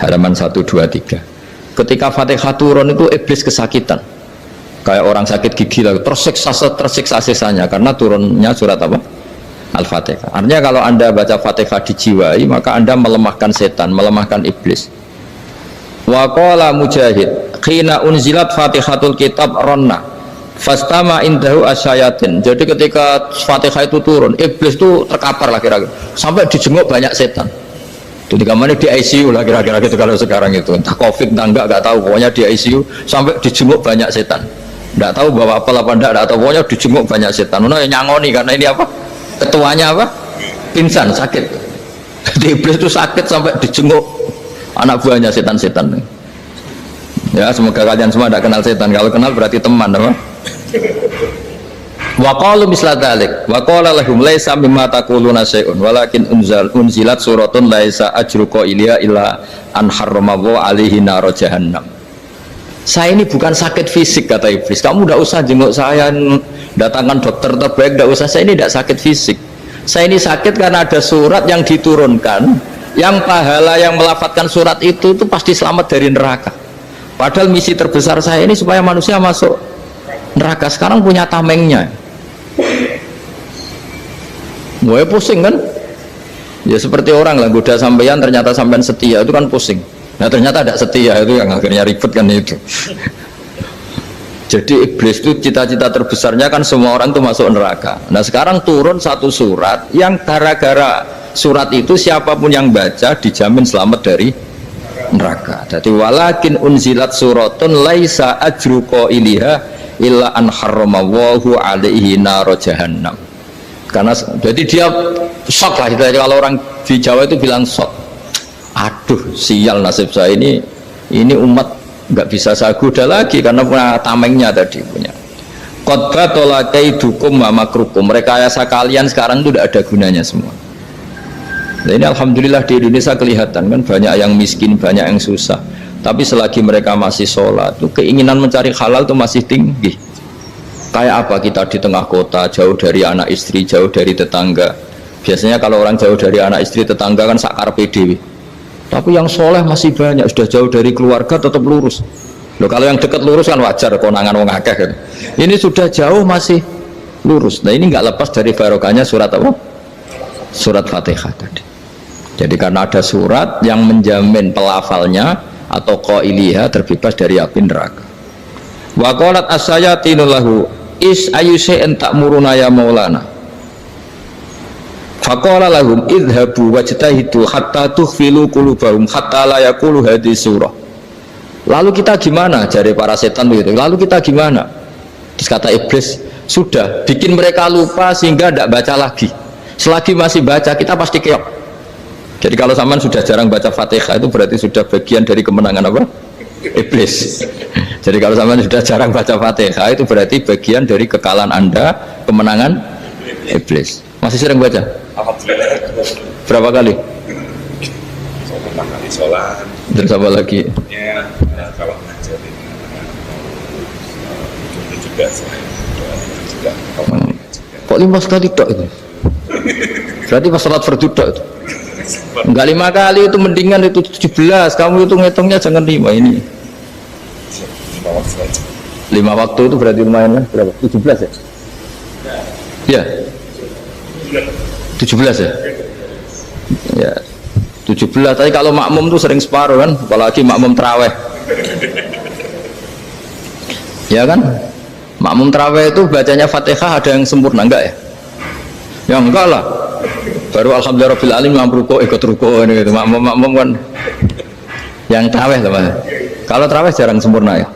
Speaker 2: Halaman 123. Ketika Fatihah turun itu iblis kesakitan. Kayak orang sakit gigi lah, tersiksa sisanya karena turunnya surat apa? Al-Fatihah. Artinya kalau Anda baca Fatihah dijiwai, maka Anda melemahkan setan, melemahkan iblis. Wa qala Mujahid, khina unzilat Fatihatul kitab ronna fastama indahu asyayatin. Jadi ketika Fatihah itu turun, iblis itu terkapar lah kira-kira. Sampai dijenguk banyak setan. Itu di kamarnya di ICU lah kira-kira gitu kalau sekarang itu. Entah Covid entah enggak tahu, pokoknya di ICU sampai dijenguk banyak setan. Enggak tahu bawa apa enggak tahu, pokoknya dijenguk banyak setan. Ono yang nyangoni karena ini apa? Ketuanya apa? Pingsan, sakit. Jadi iblis itu sakit sampai dijenguk anak buahnya setan-setan. Ya, semoga kalian semua tidak kenal setan. Kalau kenal berarti teman, apa? Wa qalu misla dzalik. Wa qala lahum laisa mimma taquluna syai'un walakin unzilat suratun laisa ajru qailiha illa an harramahu alaihi nar jahannam. Saya ini bukan sakit fisik, kata iblis. Kamu tidak usah jenguk saya, datangkan dokter terbaik, tidak usah. Saya ini tidak sakit fisik. Saya ini sakit karena ada surat yang diturunkan, yang pahala yang melafatkan surat itu pasti selamat dari neraka. Padahal misi terbesar saya ini supaya manusia masuk neraka. Sekarang punya tamengnya. Gue pusing kan? Ya seperti orang lah, goda sampean ternyata sampean setia, itu kan pusing. Nah ternyata tidak setia, itu yang akhirnya ribet kan itu. Jadi iblis itu cita-cita terbesarnya kan semua orang itu masuk neraka. Nah sekarang turun satu surat yang gara-gara surat itu siapapun yang baca dijamin selamat dari neraka. Jadi walakin unzilat suratun laisa ajru qailiha illa an harramahu alaihi nar jahannam. Karena jadi dia shock lah, kalau orang di Jawa itu bilang shock. Aduh, sial nasib saya ini umat nggak bisa saya goda lagi karena punya tamengnya tadi punya. Qad batala kaidukum wa makrukum. Rekayasa kalian sekarang itu tidak ada gunanya semua. Nah, ini alhamdulillah di Indonesia kelihatan kan banyak yang miskin, banyak yang susah. Tapi selagi mereka masih sholat, tuh keinginan mencari halal itu masih tinggi. Kayak apa kita di tengah kota, jauh dari anak istri, jauh dari tetangga. Biasanya kalau orang jauh dari anak istri, tetangga kan sakar PDW. Tapi yang soleh masih banyak, sudah jauh dari keluarga tetap lurus. Loh, kalau yang dekat lurus kan wajar, konangan wong akeh kan. Ini sudah jauh masih lurus. Nah ini nggak lepas dari barokahnya surat apa? Surat Fatihah tadi. Jadi karena ada surat yang menjamin pelafalnya atau qailiha terbebas dari api neraka. Wa qalat as-sayatinu lahu is ayyusa'in ta'muruna ya maulana. Faqala lahum idhabu wajtahidu hatta tukhfilu qulubahum hatta la yaqulu hadhihi surah. Lalu kita gimana? Jari para setan begitu. Lalu kita gimana? Terus kata iblis, sudah bikin mereka lupa sehingga tidak baca lagi. Selagi masih baca kita pasti keok. Jadi kalau sampean sudah jarang baca Fatihah itu berarti sudah bagian dari kemenangan apa? Iblis. Jadi kalau sampean sudah jarang baca Fatihah itu berarti bagian dari kekalahan Anda, kemenangan iblis. Masih sering baca?
Speaker 1: Alhamdulillah.
Speaker 2: Berapa kali?
Speaker 1: Kali sholat.
Speaker 2: Dan sama lagi?
Speaker 1: Ya, kalau ngajarin itu juga saya juga.
Speaker 2: Kok 5 kali tok itu? Berarti pas sholat fardu tok itu? Enggak 5 kali itu, mendingan itu 17. Kamu itu ngitungnya jangan 5 ini.
Speaker 1: 5 waktu saja.
Speaker 2: 5 waktu itu berarti lumayan kan? Berapa? 17 ya? Ya. 17 ya? Ya 17, tapi kalau makmum tuh sering separuh kan, apalagi makmum terawih. Ya kan? Makmum terawih itu bacanya Fatihah ada yang sempurna enggak ya? Ya enggak lah. Baru alhamdulillah rabbil alamin mampu ruko ikut ruko ini gitu. Makmum kan. Yang tarawih loh Mas. Kalau tarawih jarang sempurna ya.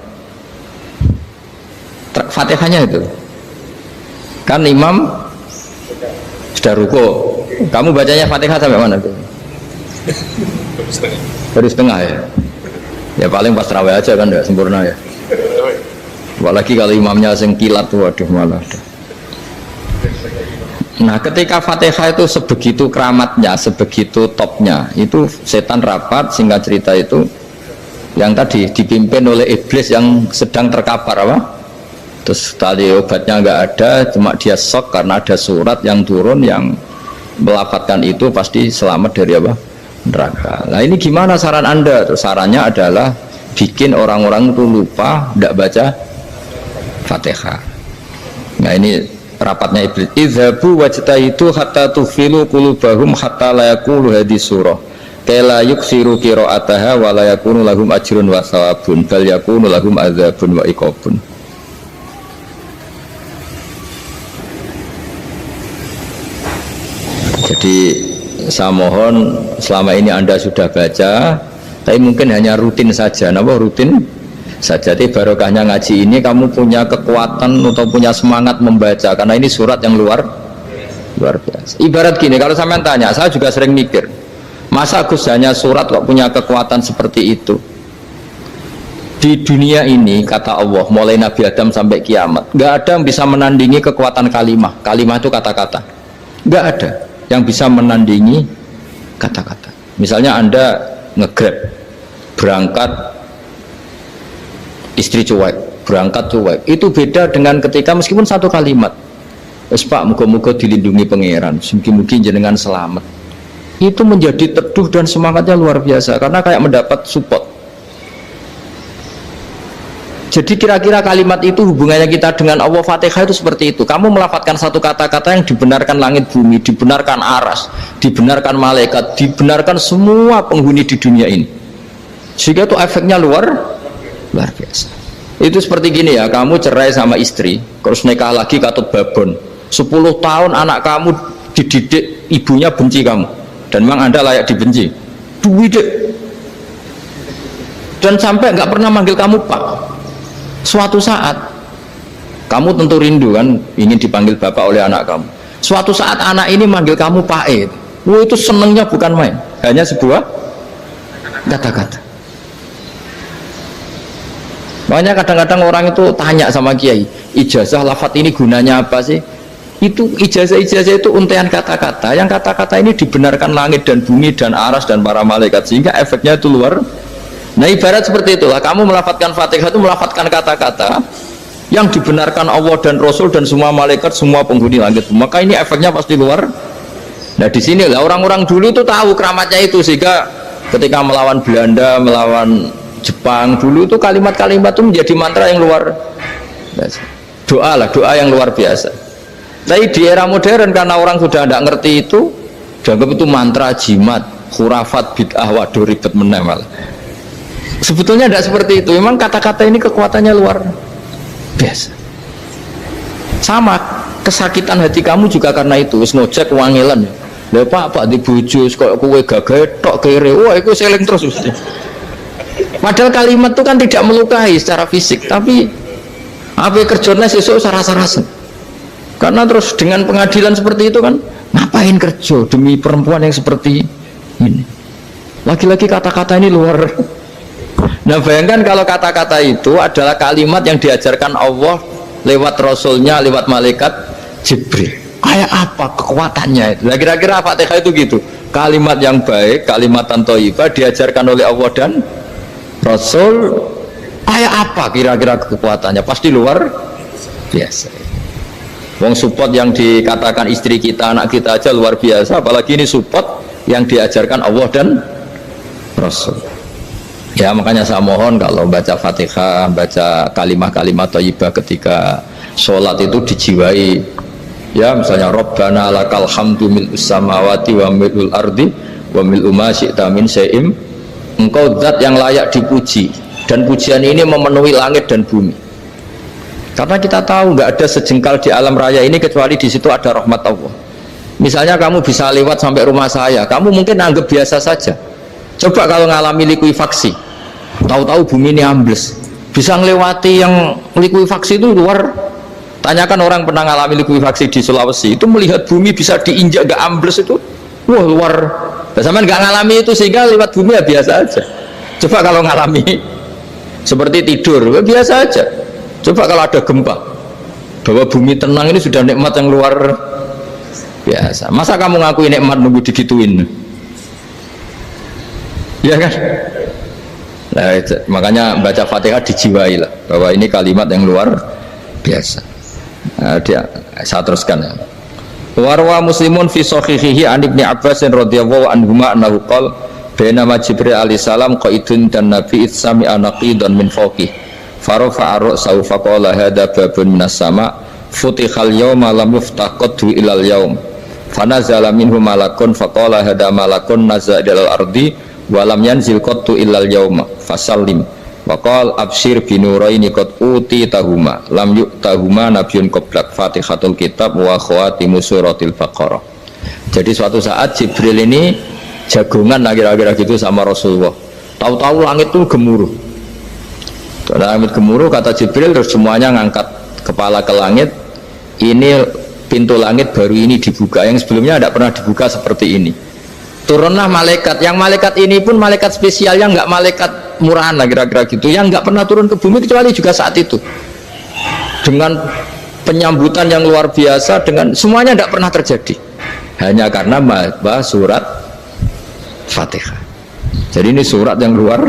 Speaker 2: Fatihahnya itu. Kan imam sudah ruko. Kamu bacanya Fatihah sampai mana tuh? Baru setengah ya. Ya paling pas tarawih aja kan enggak sempurna ya. Apalagi kalau imamnya sing kilat, waduh malah. Nah ketika Fatihah itu sebegitu keramatnya, sebegitu topnya, itu setan rapat, singkat cerita itu yang tadi dipimpin oleh iblis yang sedang terkapar apa? Terus tali obatnya nggak ada, cuma dia shock karena ada surat yang turun yang melafatkan itu pasti selamat dari apa? Neraka. Nah ini gimana saran Anda? Terus sarannya adalah bikin orang-orang itu lupa, tidak baca Fatihah. Nah ini rapatnya iblis. Idzabu wajtahidu hatta tufilu qulubahum hatta la yaqulu hadhihi surah kala yuksiru qira'ataha wa la yakunu lahum ajrun wa thawabun bal yakunu lahum adzabun wa iqabun. Jadi saya mohon selama ini Anda sudah baca, tapi mungkin hanya rutin saja. Napa rutin saja? Jadi barokahnya ngaji ini kamu punya kekuatan atau punya semangat membaca, karena ini surat yang luar biasa. Ibarat gini, kalau sampean tanya, saya juga sering mikir, masa Gus hanya surat kok punya kekuatan seperti itu? Di dunia ini kata Allah, mulai Nabi Adam sampai kiamat, nggak ada yang bisa menandingi kekuatan kalimah. Kalimah itu kata-kata, nggak ada yang bisa menandingi kata-kata. Misalnya Anda nge-grab berangkat, istri cuek, berangkat cuek, itu beda dengan ketika meskipun satu kalimat, wes Pak, muga-muga dilindungi pangeran, mungkin jenengan selamat, itu menjadi teduh dan semangatnya luar biasa karena kayak mendapat support. Jadi kira-kira kalimat itu hubungannya kita dengan Allah. Fatihah itu seperti itu. Kamu melafadzkan satu kata-kata yang dibenarkan langit bumi, dibenarkan aras, dibenarkan malaikat, dibenarkan semua penghuni di dunia ini. Sehingga itu efeknya luar biasa. Itu seperti gini ya, kamu cerai sama istri, terus nikah lagi katut babon. 10 tahun anak kamu dididik, ibunya benci kamu, dan memang Anda layak dibenci. Dan sampai nggak pernah manggil kamu Pak. Suatu saat kamu tentu rindu kan, ingin dipanggil bapak oleh anak kamu. Suatu saat anak ini manggil kamu Pak E. Itu senengnya bukan main, hanya sebuah kata-kata. Makanya kadang-kadang orang itu tanya sama kiai, ijazah lafadz ini gunanya apa sih? Itu ijazah-ijazah itu untaian kata-kata, yang kata-kata ini dibenarkan langit dan bumi dan aras dan para malaikat, sehingga efeknya itu luar. Nah ibarat seperti itulah, kamu melafadzkan Fatihah itu melafadzkan kata-kata yang dibenarkan Allah dan Rasul dan semua malaikat, semua penghuni langit, maka ini efeknya pasti luar. Nah di sini lah orang-orang dulu itu tahu keramatnya itu, sehingga ketika melawan Belanda, melawan Jepang dulu itu kalimat-kalimat itu menjadi mantra yang luar biasa. Doa lah, doa yang luar biasa. Tapi di era modern karena orang sudah tidak ngerti itu, dianggap itu mantra, jimat, khurafat, bid'ah, waduh ribet meneh malah. Sebetulnya tidak seperti itu. Memang kata-kata ini kekuatannya luar biasa. Sama kesakitan hati kamu juga karena itu. Wis ngojek wangilan ya. Lha Pak di bojo kok kowe gagah tok kere. Wah, iku seling terus mesti. Padahal kalimat itu kan tidak melukai secara fisik, tapi apa kerjanya sesuk sarasa-rasen. Karena terus dengan pengadilan seperti itu kan, ngapain kerja demi perempuan yang seperti ini? Lagi-lagi kata-kata ini luar. Nah bayangkan kalau kata-kata itu adalah kalimat yang diajarkan Allah lewat Rasulnya, lewat malaikat Jibril. Kayak apa kekuatannya itu? Nah, kira-kira Fatihah itu gitu. Kalimat yang baik, kalimat thayyibah diajarkan oleh Allah dan Rasul. Kayak apa kira-kira kekuatannya? Pasti luar biasa. Wong support yang dikatakan istri kita, anak kita aja luar biasa, apalagi ini support yang diajarkan Allah dan Rasul. Ya makanya saya mohon kalau baca Fatihah, baca kalimat-kalimat thayyibah ketika sholat itu dijiwai. Ya misalnya Rabbana lakal hamdu mil'us samawati wa mil'ul ardi wa mil'u ma syi'ta min syai'im. Engkau zat yang layak dipuji, dan pujian ini memenuhi langit dan bumi. Karena kita tahu nggak ada sejengkal di alam raya ini kecuali di situ ada rahmat Allah. Misalnya kamu bisa lewat sampai rumah saya, kamu mungkin anggap biasa saja. Coba kalau ngalami likuifaksi, tahu-tahu bumi ini ambles, bisa ngelewati yang likuifaksi itu luar. Tanyakan orang pernah ngalami likuifaksi di Sulawesi, itu melihat bumi bisa diinjak gak ambles itu, wah luar. Sama nggak ngalami itu sehingga lewat bumi ya biasa aja. Coba kalau ngalami seperti tidur, ya biasa aja. Coba kalau ada gempa, bahwa bumi tenang ini sudah nikmat yang luar biasa. Masa kamu ngakui nikmat nunggu digituin? Ya kan? Nah, makanya baca Fatihah dijiwai lah bahwa ini kalimat yang luar biasa. Nah, saya teruskan ya. Warwa Muslimun fi sahihihi an Ibnu Abbas radhiyallahu anhuma annahu qala bainama Jibril alaihi salam qaidun dan Nabi itsami anaqidan min fawqih farafa ra'sahu faqala hadza babun minas sama futihal yawma lam yuftah qaddu ilal yaum fanazala minhu malakun faqala hadza malakun nazala ilal ardi wa lam yanzil qaddu ilal yauma fasallim waqal absyir binuraini qad uti tahuma lam yu'tahuma nabiyyun qablak Fatihatul kitab wa khawatimu suratil baqarah. Jadi suatu saat Jibril ini jagungan kira-kira gitu sama Rasulullah, tahu-tahu langit itu gemuruh. Langit gemuruh, kata Jibril, terus semuanya ngangkat kepala ke langit. Ini pintu langit baru ini dibuka, yang sebelumnya tidak pernah dibuka seperti ini. Turunlah malaikat, yang malaikat ini pun malaikat spesial, yang nggak malaikat murahan lah kira-kira gitu, yang nggak pernah turun ke bumi kecuali juga saat itu, dengan penyambutan yang luar biasa, dengan semuanya tidak pernah terjadi, hanya karena bahas surat Fatihah. Jadi ini surat yang luar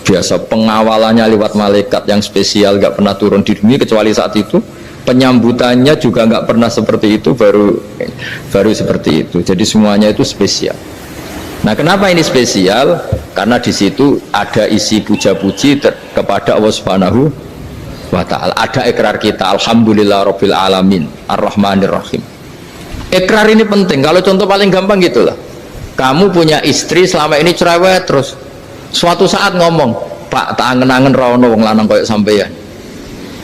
Speaker 2: biasa, pengawalannya lewat malaikat yang spesial, nggak pernah turun di bumi kecuali saat itu, penyambutannya juga nggak pernah seperti itu, baru seperti itu. Jadi semuanya itu spesial. Nah, kenapa ini spesial? Karena di situ ada isi puja-puji kepada Allah Subhanahu wa ta'ala. Ada ikrar kita, alhamdulillah rabbil alamin ar-rahmanir rahim. Ikrar ini penting. Kalau contoh paling gampang gitulah, kamu punya istri selama ini cerewet, terus suatu saat ngomong, Pak, tak angen-angen rawono wong lanang koyo sampeyan.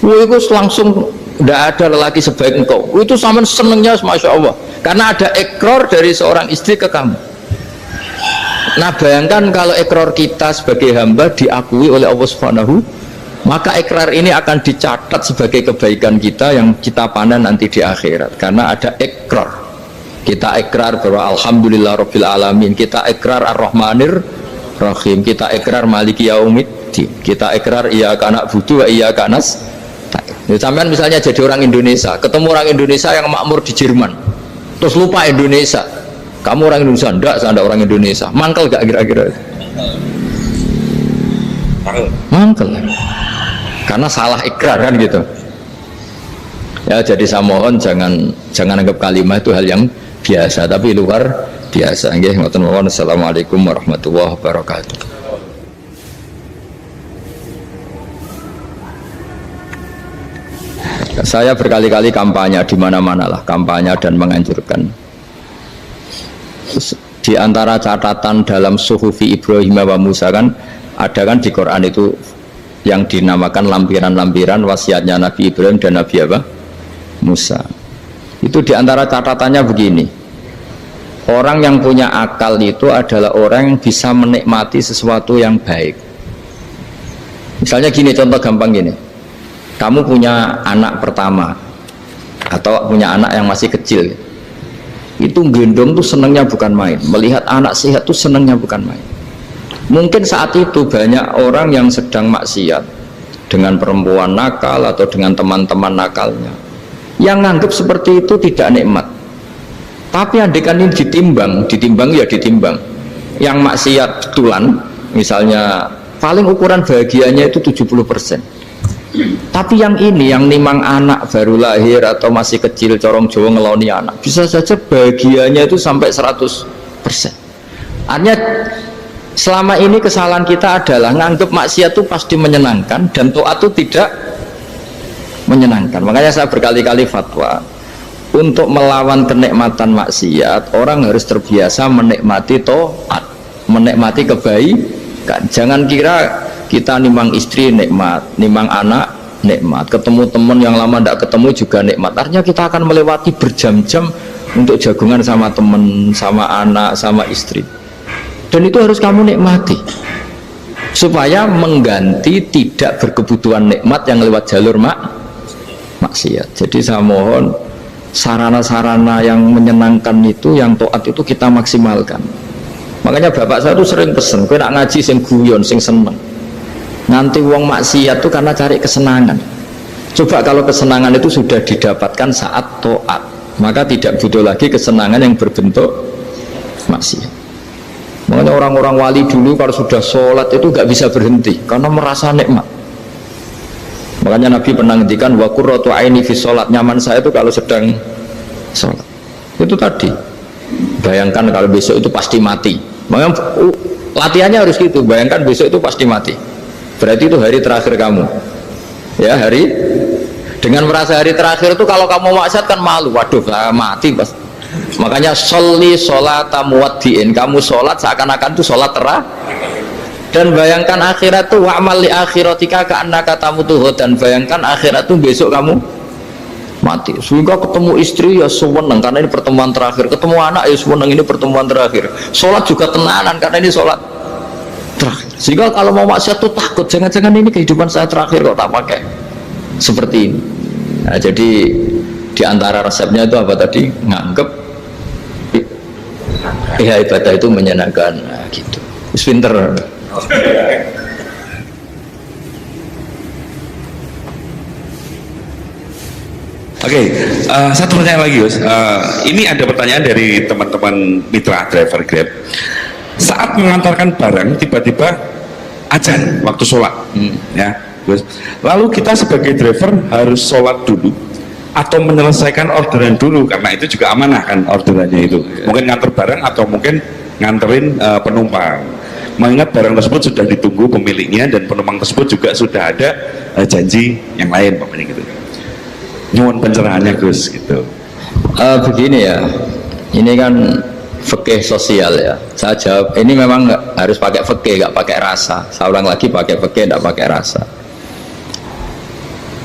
Speaker 2: Wah, itu langsung tidak ada lelaki sebaik engkau. Itu sama senengnya, masya Allah, karena ada ikrar dari seorang istri ke kamu. Nah, bayangkan kalau ikrar kita sebagai hamba diakui oleh Allah Subhanahu, maka ikrar ini akan dicatat sebagai kebaikan kita yang kita panen nanti di akhirat, karena ada ikrar. Kita ikrar bahwa alhamdulillah rabbil alamin, kita ikrar ar-rahmanir rahim, kita ikrar maliki yaumiddin, kita ikrar iyyaka na'budu wa iyyaka nasta'in. Sampean misalnya jadi orang Indonesia, ketemu orang Indonesia yang makmur di Jerman, terus lupa Indonesia. Kamu orang Indonesia? Enggak, saya enggak orang Indonesia. Mangkel gak kira-kira? Mangkel. Karena salah ikrar kan gitu. Ya, jadi saya mohon jangan anggap kalimat itu hal yang biasa, tapi luar biasa. Nggih, ngoten mawon. Assalamualaikum warahmatullahi wabarakatuh. Saya berkali-kali kampanye di mana-mana lah, kampanye dan menganjurkan. Di antara catatan dalam Suhufi Ibrahim wa Musa kan ada kan di Quran itu yang dinamakan lampiran-lampiran wasiatnya Nabi Ibrahim dan Nabi apa? Musa. Itu di antara catatannya begini, orang yang punya akal itu adalah orang yang bisa menikmati sesuatu yang baik. Misalnya gini, contoh gampang gini, kamu punya anak pertama atau punya anak yang masih kecil, itu gendong tuh senangnya bukan main, melihat anak sehat tuh senangnya bukan main. Mungkin saat itu banyak orang yang sedang maksiat dengan perempuan nakal atau dengan teman-teman nakalnya, yang nganggap seperti itu tidak nikmat. Tapi andaikan ini ditimbang ya ditimbang, yang maksiat betulan misalnya paling ukuran bahagianya itu 70%. Tapi yang ini, yang nimang anak baru lahir atau masih kecil, corong Jawa ngeloni anak, bisa saja bahagianya itu sampai 100%. Artinya selama ini kesalahan kita adalah nganggap maksiat itu pasti menyenangkan dan taat itu tidak menyenangkan. Makanya saya berkali-kali fatwa, untuk melawan kenikmatan maksiat, orang harus terbiasa menikmati taat, menikmati kebaikan. Jangan kira kita nimang istri nikmat, nimang anak nikmat, ketemu teman yang lama tidak ketemu juga nikmat. Artinya kita akan melewati berjam-jam untuk jagungan sama teman, sama anak, sama istri. dan itu harus kamu nikmati supaya mengganti tidak berkebutuhan nikmat yang lewat jalur maksiat. Jadi saya mohon sarana-sarana yang menyenangkan itu, yang taat itu kita maksimalkan. Makanya bapak saya tuh sering pesen, kowe nak ngaji sing guyon, sing seneng. Nanti wong maksiat tuh karena cari kesenangan. Coba kalau kesenangan itu sudah didapatkan saat taat, maka tidak butuh lagi kesenangan yang berbentuk maksiat. Makanya orang-orang wali dulu kalau sudah sholat itu gak bisa berhenti karena merasa nikmat. Makanya Nabi pernah ngendikan wa qurratu aini fi sholat, nyaman saya itu kalau sedang sholat. Itu tadi. Bayangkan kalau besok itu pasti mati. Makanya latihannya harus gitu. Bayangkan besok itu pasti mati. Berarti itu hari terakhir kamu. Ya, hari dengan merasa hari terakhir itu kalau kamu maksiat kan malu. Waduh, saya mati pas. Makanya sholli sholata muwaddiin, kamu sholat seakan-akan itu sholat terakhir. Dan bayangkan akhirat itu wa'mal li akhiratika ka'annaka tamutu, dan bayangkan akhirat itu besok kamu mati. Sehingga ketemu istri ya seneng karena ini pertemuan terakhir, ketemu anak ya seneng ini pertemuan terakhir, sholat juga tenanan karena ini sholat terakhir. Sehingga kalau mau maksiat tuh takut, jangan-jangan ini kehidupan saya terakhir kok tak pakai seperti ini. Nah, jadi diantara resepnya itu apa tadi? Nganggep ya ibadah itu menyenangkan. Nah, gitu. Pinter.
Speaker 3: Oke, satu pertanyaan lagi, Gus. Ini ada pertanyaan dari teman-teman mitra driver Grab. Saat mengantarkan barang, tiba-tiba azan waktu sholat, ya, Gus. Lalu kita sebagai driver harus sholat dulu atau menyelesaikan orderan dulu, karena itu juga amanah kan orderannya itu. Mungkin nganter barang atau mungkin nganterin penumpang. Mengingat barang tersebut sudah ditunggu pemiliknya dan penumpang tersebut juga sudah ada janji yang lain, pokoknya gitu. Nyuwun pencerahannya, Gus, gitu.
Speaker 2: Begini ya, ini kan fikih sosial ya. Saya jawab, ini memang harus pakai fikih, nggak pakai rasa. Saya ulang lagi, pakai fikih, nggak pakai rasa.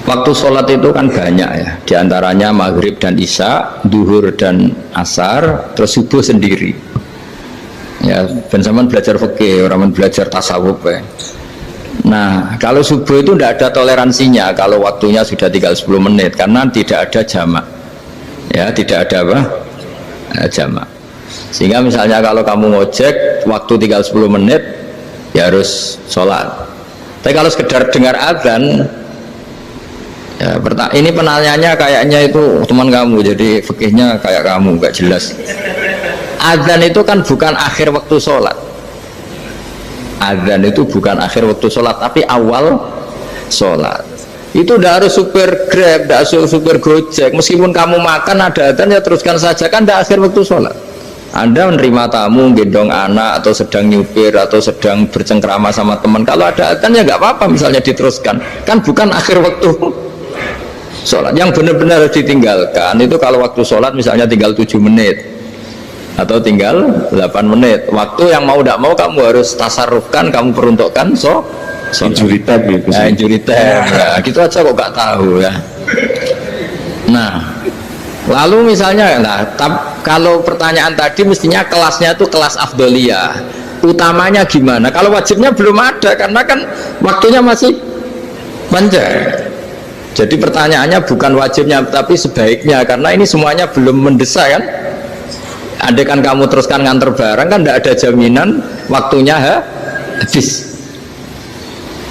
Speaker 2: Waktu sholat itu kan banyak ya, diantaranya maghrib dan isya, duhur dan asar, terus subuh sendiri. Ya, ben sampean belajar fikih, orang belajar tasawuf ya. Nah, kalau subuh itu tidak ada toleransinya kalau waktunya sudah tinggal 10 menit karena tidak ada jamak. Ya, tidak ada apa? Jamak. Sehingga misalnya kalau kamu ngojek waktu tinggal 10 menit ya harus sholat. Tapi kalau sekedar dengar azan ya, ini penanyanya kayaknya itu teman kamu, jadi fikihnya kayak kamu, nggak jelas. Azan itu kan bukan akhir waktu sholat. Azan itu bukan akhir waktu sholat, tapi awal sholat. Itu tidak harus supir Grab, tidak harus supir Gojek. Meskipun kamu makan ada azan ya teruskan saja, kan tidak akhir waktu sholat. Anda menerima tamu, gendong anak, atau sedang nyupir, atau sedang bercengkrama sama teman. Kalau ada azan ya nggak apa-apa, misalnya diteruskan. Kan bukan akhir waktu sholat. Yang benar-benar harus ditinggalkan itu kalau waktu sholat misalnya tinggal 7 menit. Atau tinggal 8 menit. Waktu yang mau tidak mau kamu harus tasarrufkan, kamu peruntukkan
Speaker 3: injury time gitu.
Speaker 2: Ya, injury time. Ya, gitu aja kok nggak tahu ya. Nah, lalu misalnya, kalau pertanyaan tadi mestinya kelasnya itu kelas afdoliyah. Utamanya gimana? Kalau wajibnya belum ada karena kan waktunya masih panjang. Jadi pertanyaannya bukan wajibnya tapi sebaiknya, karena ini semuanya belum mendesak kan. Andai kan kamu teruskan nganter barang kan tidak ada jaminan waktunya habis.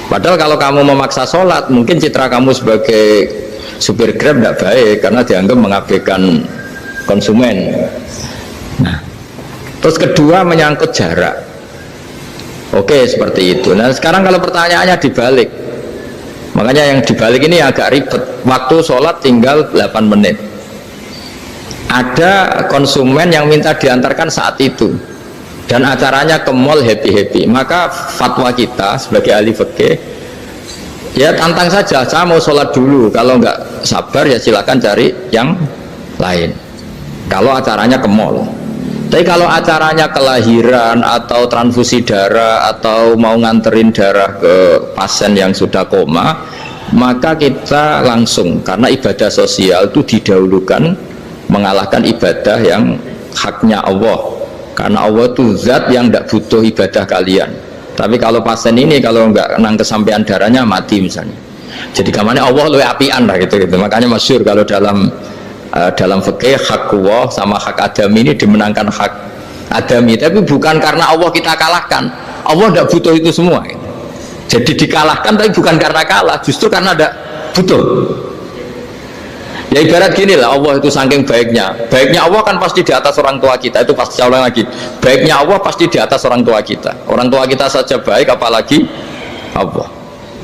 Speaker 2: Padahal kalau kamu memaksa sholat, mungkin citra kamu sebagai supir Grab tidak baik karena dianggap mengabaikan konsumen. Nah, terus kedua menyangkut jarak. Oke, seperti itu. Nah, sekarang kalau pertanyaannya dibalik, makanya yang dibalik ini agak ribet. Waktu sholat tinggal 8 menit. Ada konsumen yang minta diantarkan saat itu dan acaranya ke mall happy-happy, maka fatwa kita sebagai ahli fikih ya tantang saja, saya mau sholat dulu, kalau nggak sabar ya silakan cari yang lain kalau acaranya ke mall. Tapi kalau acaranya kelahiran atau transfusi darah atau mau nganterin darah ke pasien yang sudah koma, maka kita langsung, karena ibadah sosial itu didahulukan mengalahkan ibadah yang haknya Allah. Karena Allah itu zat yang tidak butuh ibadah kalian. Tapi kalau pasien ini kalau nggak nang kesampaian darahnya mati misalnya. Jadi kamarnya Allah lebih apian lah gitu. Makanya masyhur kalau dalam fikih hak Allah sama hak Adam ini dimenangkan hak Adami. Tapi bukan karena Allah kita kalahkan. Allah tidak butuh itu semua. Gitu. Jadi dikalahkan tapi bukan karena kalah, justru karena tidak butuh. Ya ibarat gini lah, Allah itu saking baiknya Allah kan pasti di atas orang tua kita. Itu pasti saya ulang lagi, baiknya Allah pasti di atas orang tua kita. Orang tua kita saja baik, apalagi Allah.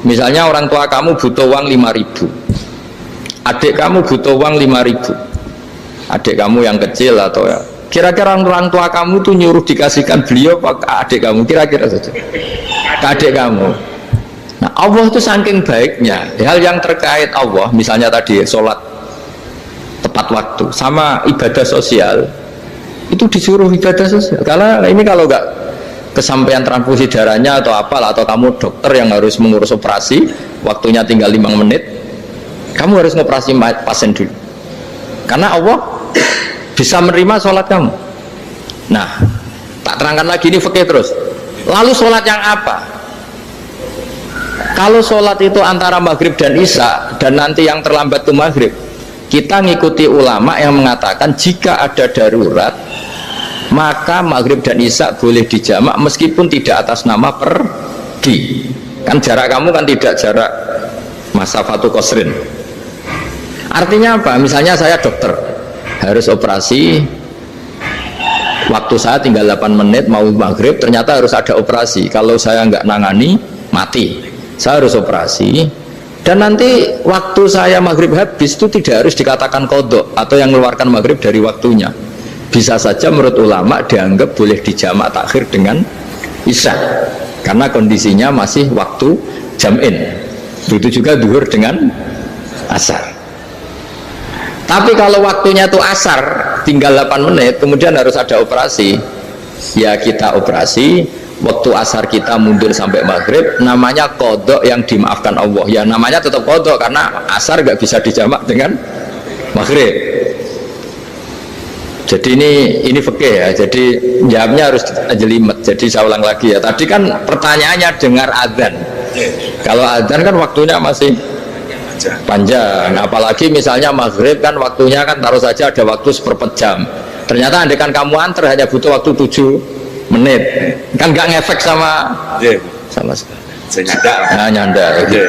Speaker 2: Misalnya orang tua kamu butuh uang 5.000, adik kamu butuh uang 5.000, adik kamu yang kecil atau ya, kira-kira orang tua kamu tuh nyuruh dikasihkan beliau ke adik kamu, kira-kira saja ke adik kamu. Nah Allah itu saking baiknya, hal yang terkait Allah, misalnya tadi sholat tepat waktu sama ibadah sosial itu disuruh ibadah sosial. Karena ini kalau nggak kesampaian transfusi darahnya atau apalah, atau kamu dokter yang harus mengurus operasi, waktunya tinggal 5 menit, kamu harus ngoperasi pasien dulu karena Allah bisa menerima sholat kamu. Nah tak terangkan lagi, ini fikih terus. Lalu sholat yang apa? Kalau sholat itu antara maghrib dan isya, dan nanti yang terlambat itu maghrib, kita ngikuti ulama yang mengatakan jika ada darurat maka maghrib dan isya boleh dijamak meskipun tidak atas nama pergi. Kan jarak kamu kan tidak jarak masafatu qasrin. Artinya apa? Misalnya saya dokter harus operasi, waktu saya tinggal 8 menit mau maghrib, ternyata harus ada operasi. Kalau saya nggak nangani mati, saya harus operasi. Dan nanti waktu saya maghrib habis itu tidak harus dikatakan qadha atau yang mengeluarkan maghrib dari waktunya. Bisa saja menurut ulama dianggap boleh dijamak takhir dengan isya karena kondisinya masih waktu jam'in. Begitu juga zuhur dengan asar. Tapi kalau waktunya itu asar tinggal 8 menit kemudian harus ada operasi, ya kita operasi. Waktu asar kita mundur sampai maghrib, namanya qadha yang dimaafkan Allah. Ya namanya tetap qadha karena asar gak bisa dijamak dengan maghrib. Jadi ini fikih ya. Jadi jawabnya harus jelimet. Jadi saya ulang lagi ya. Tadi kan pertanyaannya dengar adzan. Kalau adzan kan waktunya masih panjang. Apalagi misalnya maghrib kan waktunya kan taruh saja ada waktu 1/4 jam. Ternyata andekan kamu antar hanya butuh waktu 7 menit, kan nggak ngefek sama
Speaker 1: saya nyanda lah.
Speaker 2: Nah, nyanda gitu.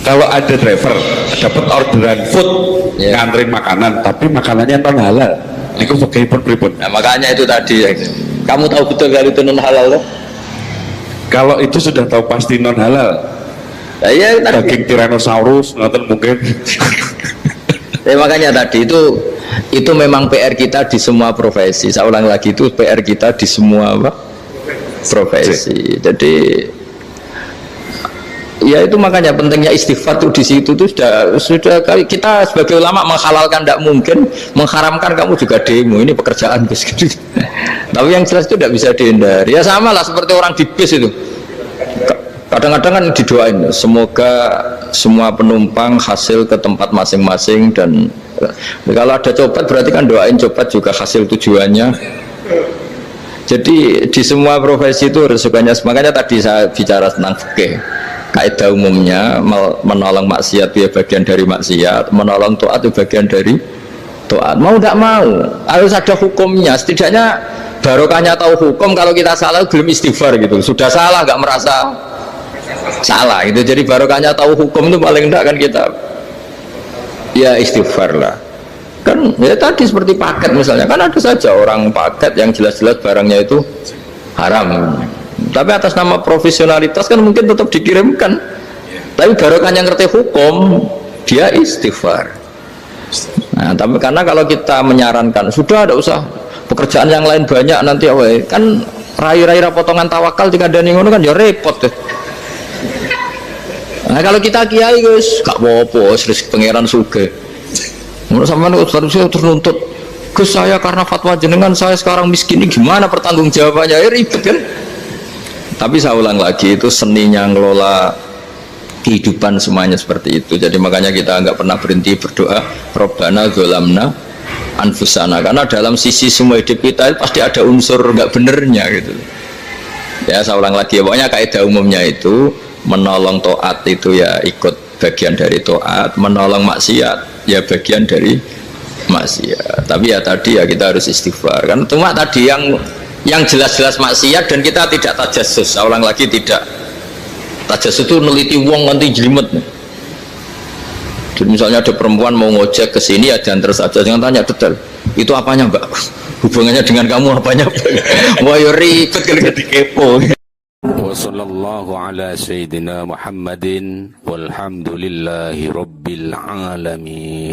Speaker 3: Kalau ada driver dapat orderan food nganterin makanan tapi makanannya non halal, itu pakai pripun.
Speaker 2: Nah, makanya itu tadi kamu tahu betul kalau itu non halal loh.
Speaker 3: Kalau itu sudah tahu pasti non halal,
Speaker 2: ya,
Speaker 3: daging Tyrannosaurus nonton mungkin.
Speaker 2: Ya, makanya tadi itu memang PR kita di semua profesi. Saya ulang lagi, itu PR kita di semua profesi. Jadi ya itu makanya pentingnya istighfar tuh di situ tuh sudah kita sebagai ulama menghalalkan tidak mungkin, mengharamkan kamu juga demo. Ini pekerjaan Gus. Tapi yang jelas itu tidak bisa dihindari. Ya sama lah seperti orang di bis itu. Kadang-kadang kan didoain semoga semua penumpang hasil ke tempat masing-masing, dan kalau ada cobat berarti kan doain cobat juga hasil tujuannya. Jadi di semua profesi itu resikonya. Makanya tadi saya bicara tentang fikih. Kaidah umumnya menolong maksiat itu bagian dari maksiat, menolong taat itu bagian dari taat. Mau tidak mau harus ada hukumnya. Setidaknya barokahnya tahu hukum. Kalau kita salah belum istighfar gitu, sudah salah nggak merasa salah itu. Jadi barokahnya tahu hukum itu paling enggak kan kita ya istighfar lah. Kan ya tadi seperti paket misalnya, kan ada saja orang paket yang jelas-jelas barangnya itu haram, tapi atas nama profesionalitas kan mungkin tetap dikirimkan, tapi barokahnya ngerti hukum dia istighfar. Nah tapi karena kalau kita menyarankan sudah ada usah pekerjaan yang lain banyak nanti kan rai-rai potongan tawakal jika ada ngono kan ya repot deh. Nah kalau kita kiai guys gak apa-apa, serius pangeran suge. Menurut sampean harusnya terus nuntut Gus saya karena fatwa jenengan saya sekarang miskin, ini gimana pertanggung jawabannya? Ya ribet kan. Tapi saya ulang lagi, itu seninya ngelola kehidupan semuanya seperti itu. Jadi makanya kita nggak pernah berhenti berdoa Rabbana dzolamna anfusana, karena dalam sisi semua hidup kita itu pasti ada unsur nggak benernya gitu. Ya saya ulang lagi, pokoknya kaidah umumnya itu menolong taat itu ya ikut bagian dari taat, menolong maksiat ya bagian dari maksiat. Tapi ya tadi ya kita harus istighfar kan. Cuma tadi yang jelas-jelas maksiat dan kita tidak tajassus. Saya ulang lagi, tidak tajassus itu neliti wong nanti jelimet. Jadi misalnya ada perempuan mau ngojek ke sini ya jangan terus aja, jangan tanya detail. Itu apanya mbak? Hubungannya dengan kamu apanya? Wah ya ribet kalau jadi kepo.
Speaker 4: Wassallallahu ala sayyidina Muhammadin walhamdulillahi rabbil alamin.